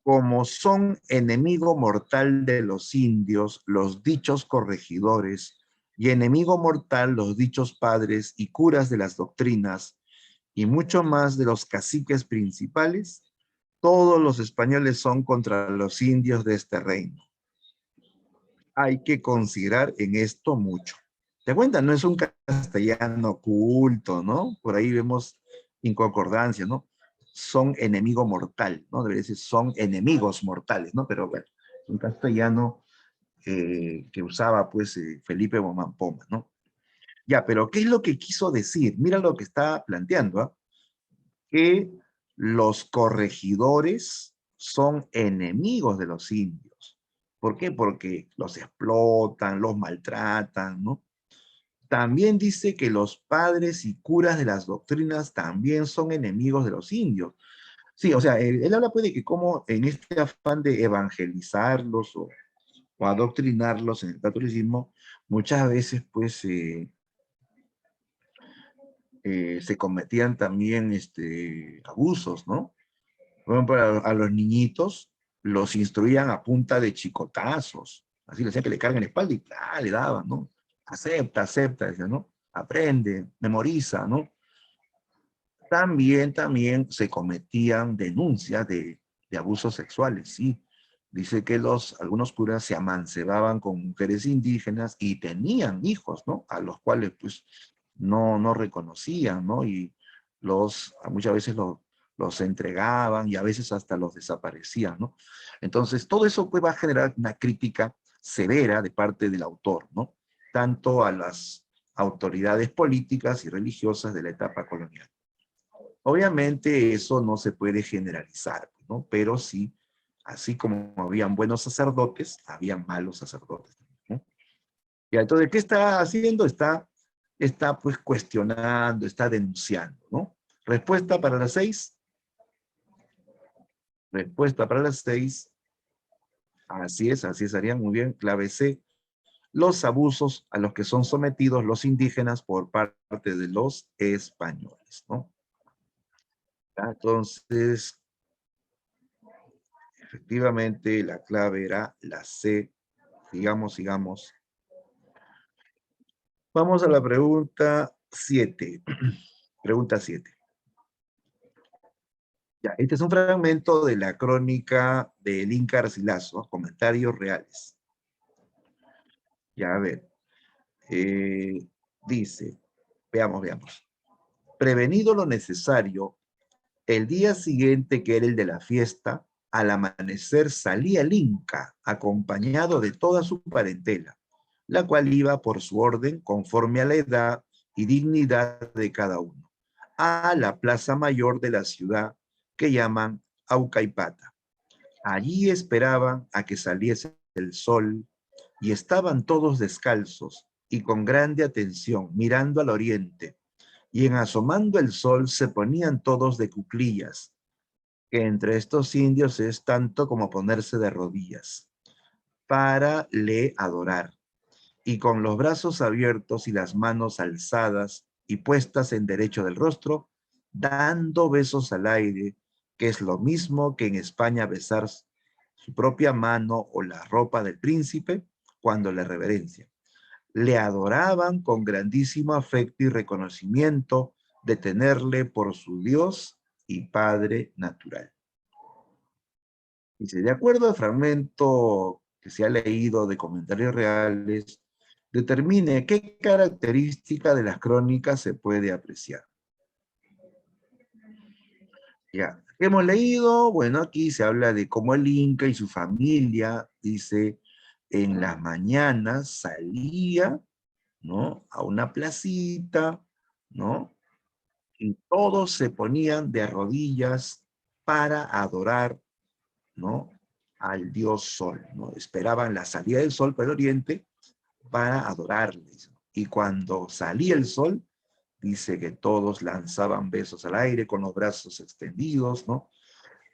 como son enemigo mortal de los indios, los dichos corregidores, y enemigo mortal los dichos padres y curas de las doctrinas, y mucho más de los caciques principales, todos los españoles son contra los indios de este reino. Hay que considerar en esto mucho. ¿Te cuenta? No es un castellano oculto, ¿no? Por ahí vemos inconcordancia, ¿no? Son enemigo mortal, ¿no? Debería decir son enemigos mortales, ¿no? Pero bueno, un castellano que usaba pues Felipe Bomán Poma, ¿no? Ya, pero ¿qué es lo que quiso decir? Mira lo que está planteando, ¿ah? Que los corregidores son enemigos de los indios. ¿Por qué? Porque los explotan, los maltratan, ¿no? También dice que los padres y curas de las doctrinas también son enemigos de los indios. Sí, o sea, él habla pues de que como en este afán de evangelizarlos o adoctrinarlos en el catolicismo, muchas veces pues se cometían también abusos, ¿no? Por ejemplo, a los niñitos los instruían a punta de chicotazos. Así le decían que le carguen la espalda y le daban, ¿no? Acepta, decía, ¿no? Aprende, memoriza, ¿no? También se cometían denuncias de abusos sexuales, sí. Dice que algunos curas se amancebaban con mujeres indígenas y tenían hijos, ¿no? A los cuales, pues, no reconocían, ¿no? Y muchas veces los entregaban y a veces hasta los desaparecían, ¿no? Entonces, todo eso pues, va a generar una crítica severa de parte del autor, ¿no? Tanto a las autoridades políticas y religiosas de la etapa colonial. Obviamente eso no se puede generalizar, ¿no? Pero sí, así como habían buenos sacerdotes, habían malos sacerdotes, ¿no? Y entonces, ¿qué está haciendo? Está pues cuestionando, está denunciando, ¿no? Respuesta para las 6. Respuesta para las 6. Así es, Arián, muy bien. Clave C. los abusos a los que son sometidos los indígenas por parte de los españoles, ¿no? Entonces, efectivamente, la clave era la C. Sigamos. Vamos a la pregunta 7. Pregunta 7. Ya, este es un fragmento de la crónica del Inca Garcilaso, comentarios reales. Ya, a ver. Dice, veamos. Prevenido lo necesario, el día siguiente, que era el de la fiesta, al amanecer salía el Inca, acompañado de toda su parentela, la cual iba por su orden conforme a la edad y dignidad de cada uno, a la plaza mayor de la ciudad que llaman Aucaipata. Allí esperaban a que saliese el sol y estaban todos descalzos y con grande atención mirando al oriente, y en asomando el sol se ponían todos de cuclillas, que entre estos indios es tanto como ponerse de rodillas, para le adorar, y con los brazos abiertos y las manos alzadas y puestas en derecho del rostro, dando besos al aire, que es lo mismo que en España besar su propia mano o la ropa del príncipe cuando le reverencia. Le adoraban con grandísimo afecto y reconocimiento de tenerle por su Dios y Padre natural. Dice, de acuerdo al fragmento que se ha leído de comentarios reales, determine qué característica de las crónicas se puede apreciar. Ya, ¿qué hemos leído? Bueno, aquí se habla de cómo el Inca y su familia, dice, en las mañanas salía, ¿no?, a una placita, ¿no?, y todos se ponían de rodillas para adorar, ¿no?, al dios Sol, ¿no? Esperaban la salida del sol por el oriente para adorarles. Y cuando salía el sol, dice que todos lanzaban besos al aire con los brazos extendidos, ¿no?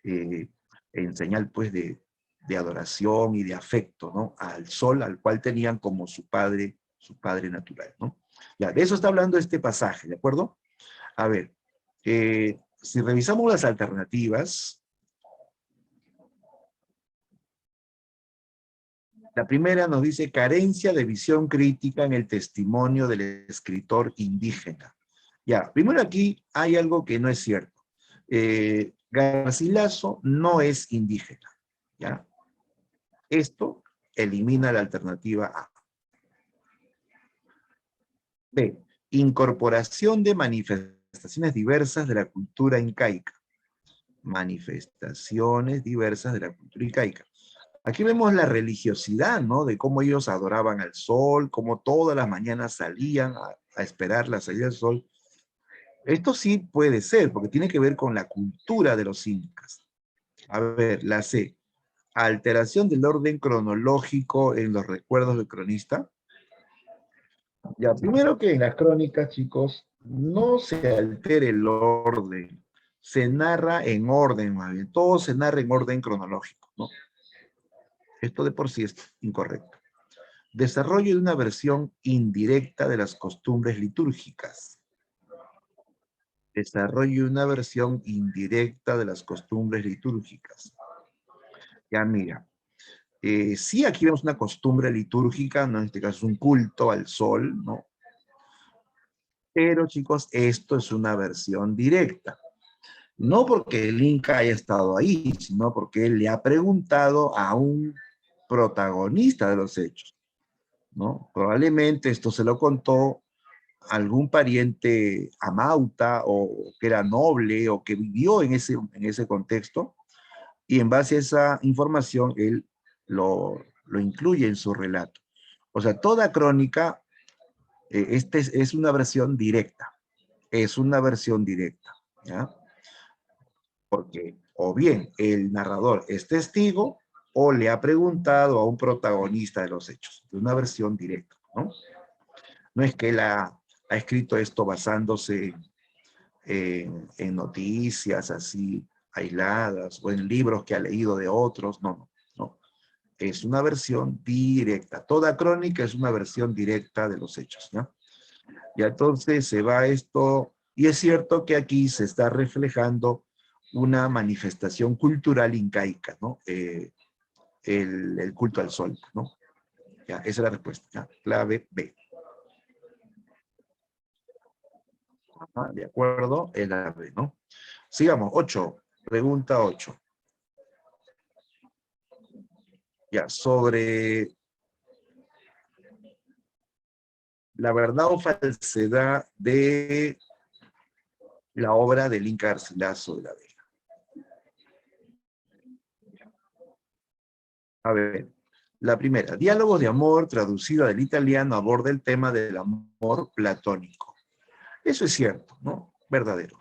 En señal, pues, de adoración y de afecto, ¿no?, al sol, al cual tenían como su padre natural, ¿no? Ya, de eso está hablando este pasaje, ¿de acuerdo? A ver, si revisamos las alternativas, la primera nos dice carencia de visión crítica en el testimonio del escritor indígena. Ya, primero aquí hay algo que no es cierto. Garcilaso no es indígena, ¿ya? Esto elimina la alternativa A. B, incorporación de manifestaciones diversas de la cultura incaica. Manifestaciones diversas de la cultura incaica. Aquí vemos la religiosidad, ¿no?, de cómo ellos adoraban al sol, cómo todas las mañanas salían a esperar la salida del sol. Esto sí puede ser, porque tiene que ver con la cultura de los incas. A ver, la C. Alteración del orden cronológico en los recuerdos del cronista. Ya, primero que en las crónicas, chicos, no se altere el orden. Se narra en orden, más bien. Todo se narra en orden cronológico, ¿no? Esto de por sí es incorrecto. Desarrollo de una versión indirecta de las costumbres litúrgicas. Desarrollo de una versión indirecta de las costumbres litúrgicas. Ya, mira. Sí, aquí vemos una costumbre litúrgica, ¿no? En este caso es un culto al sol, ¿no? Pero, chicos, esto es una versión directa. No porque el Inca haya estado ahí, sino porque él le ha preguntado a un protagonista de los hechos, ¿no? Probablemente esto se lo contó algún pariente amauta o que era noble o que vivió en ese contexto, y en base a esa información él lo incluye en su relato. O sea, toda crónica, es una versión directa, ¿ya? Porque o bien el narrador es testigo o le ha preguntado a un protagonista de los hechos. Es una versión directa, ¿no? No es que él ha escrito esto basándose en noticias así aisladas o en libros que ha leído de otros, no. Es una versión directa. Toda crónica es una versión directa de los hechos, ¿no? Y entonces se va esto, y es cierto que aquí se está reflejando una manifestación cultural incaica, ¿no? El culto al sol, ¿no? Ya, esa es la respuesta, ¿ya? Clave B. Ajá, de acuerdo, es la B, ¿no? Sigamos, 8, pregunta 8. Ya, sobre la verdad o falsedad de la obra del Inca Garcilaso de la Vega. A ver, la primera, Diálogos de amor, traducida del italiano, aborda el tema del amor platónico. Eso es cierto, ¿no? Verdadero.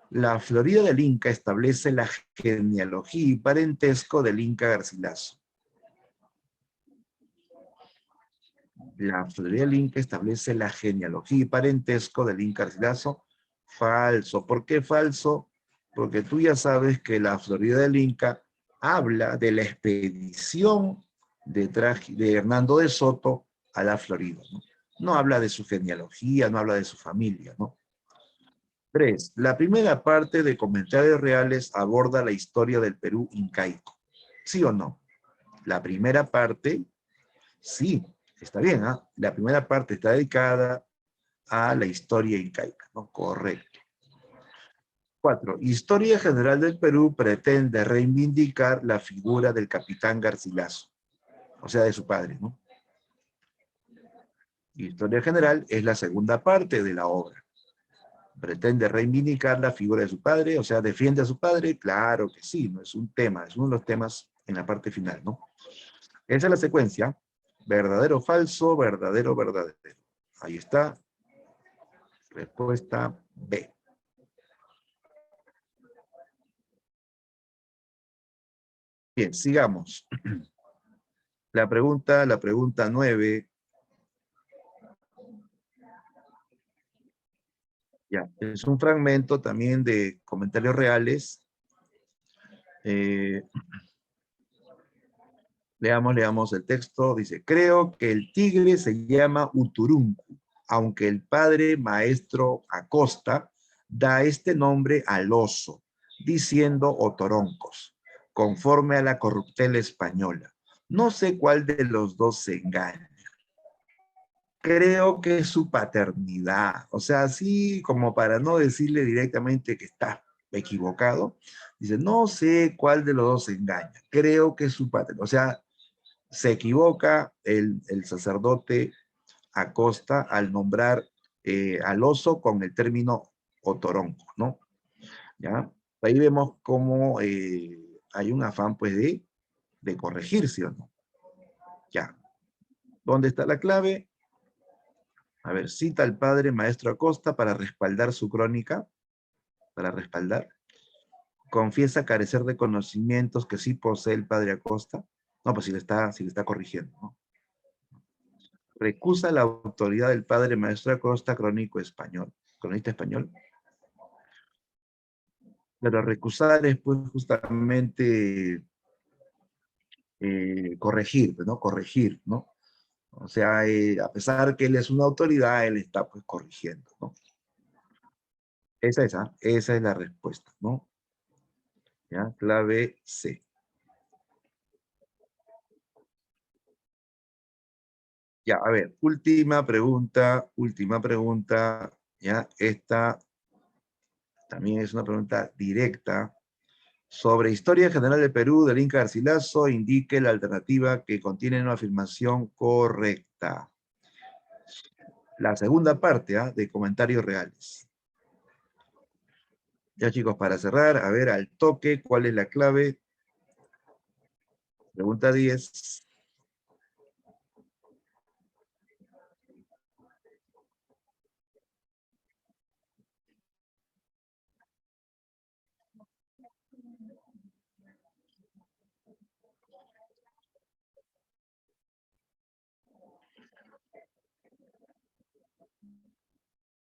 La Florida del Inca establece la genealogía y parentesco del Inca Garcilaso. La Florida del Inca establece la genealogía y parentesco del Inca Garcilaso. Falso. ¿Por qué falso? Porque tú ya sabes que la Florida del Inca habla de la expedición de Hernando de Soto a la Florida, ¿no? No habla de su genealogía, no habla de su familia, ¿no? 3. La primera parte de Comentarios Reales aborda la historia del Perú incaico. ¿Sí o no? La primera parte, sí, está bien, ¿ah? La primera parte está dedicada a la historia incaica, ¿no? Correcto. 4. Historia General del Perú pretende reivindicar la figura del capitán Garcilaso, o sea, de su padre, ¿no? Historia General es la segunda parte de la obra. Pretende reivindicar la figura de su padre, o sea, defiende a su padre, claro que sí, no es un tema, es uno de los temas en la parte final, ¿no? Esa es la secuencia, verdadero, falso, verdadero, verdadero. Ahí está, respuesta B. Bien, sigamos. La pregunta 9. Ya, es un fragmento también de Comentarios Reales. Leamos el texto. Dice, creo que el tigre se llama Uturuncu, aunque el padre maestro Acosta da este nombre al oso, diciendo otoroncos, conforme a la corruptela española. No sé cuál de los dos se engaña. Creo que es su paternidad, o sea, así como para no decirle directamente que está equivocado, dice, no sé cuál de los dos se engaña, creo que es su paternidad, o sea, se equivoca el sacerdote Acosta al nombrar al oso con el término otoronco, ¿no? ¿Ya? Ahí vemos cómo hay un afán, pues, de corregirse, ¿o no? Ya. ¿Dónde está la clave? A ver, cita al padre maestro Acosta para respaldar su crónica, para respaldar. Confiesa carecer de conocimientos que sí posee el padre Acosta. No, pues si le está corrigiendo, ¿no? Recusa la autoridad del padre maestro Acosta, cronista español. Pero recusar es pues justamente corregir, ¿no? Corregir, ¿no? O sea, a pesar que él es una autoridad, él está pues corrigiendo, ¿no? Esa es la respuesta, ¿no? ¿Ya? Clave C. Ya, a ver, última pregunta, ya, esta también es una pregunta directa. Sobre Historia General de Perú del Inca Garcilaso, indique la alternativa que contiene una afirmación correcta. La segunda parte, de Comentarios Reales. Ya chicos, para cerrar, a ver al toque, ¿cuál es la clave? Pregunta 10.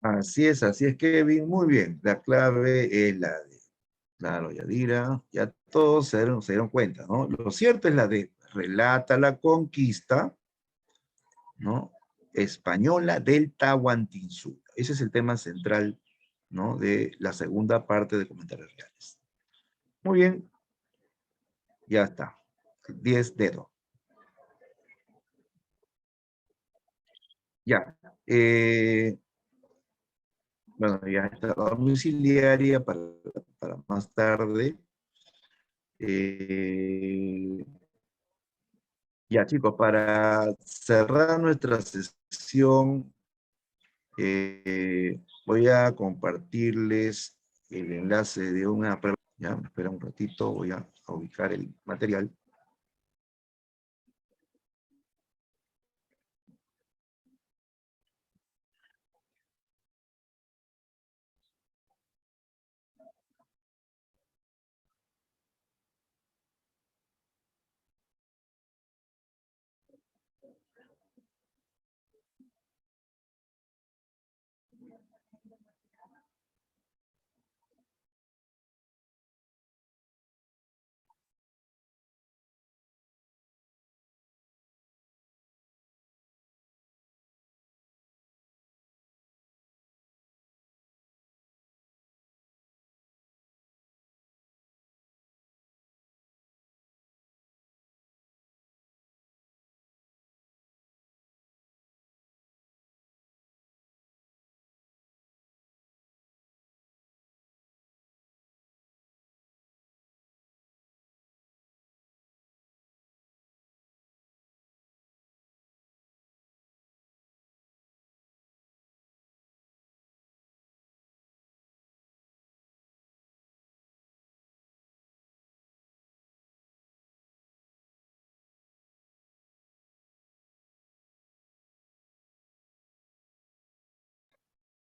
Así es, Kevin, muy bien. La clave es la de, claro, Yadira, ya todos se dieron cuenta, ¿no? Lo cierto es la D, relata la conquista, ¿no? Española del Tahuantinsuyo. Ese es el tema central, ¿no? De la segunda parte de Comentarios Reales. Muy bien. Ya está. 10 dedos. Ya. Bueno, ya está domiciliaria para más tarde. Ya, chicos, para cerrar nuestra sesión, voy a compartirles el enlace de una prueba. Ya, espera un ratito, voy a ubicar el material.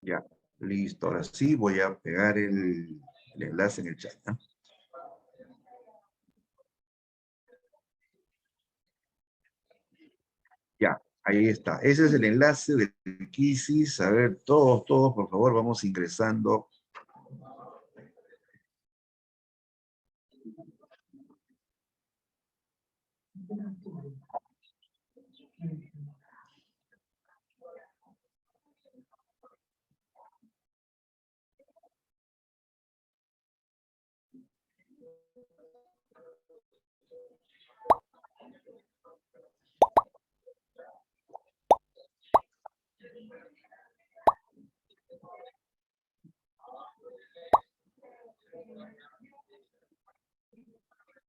Ya, listo. Ahora sí, voy a pegar el enlace en el chat, ¿no? Ya, ahí está. Ese es el enlace del Quisis. A ver, todos, por favor, vamos ingresando.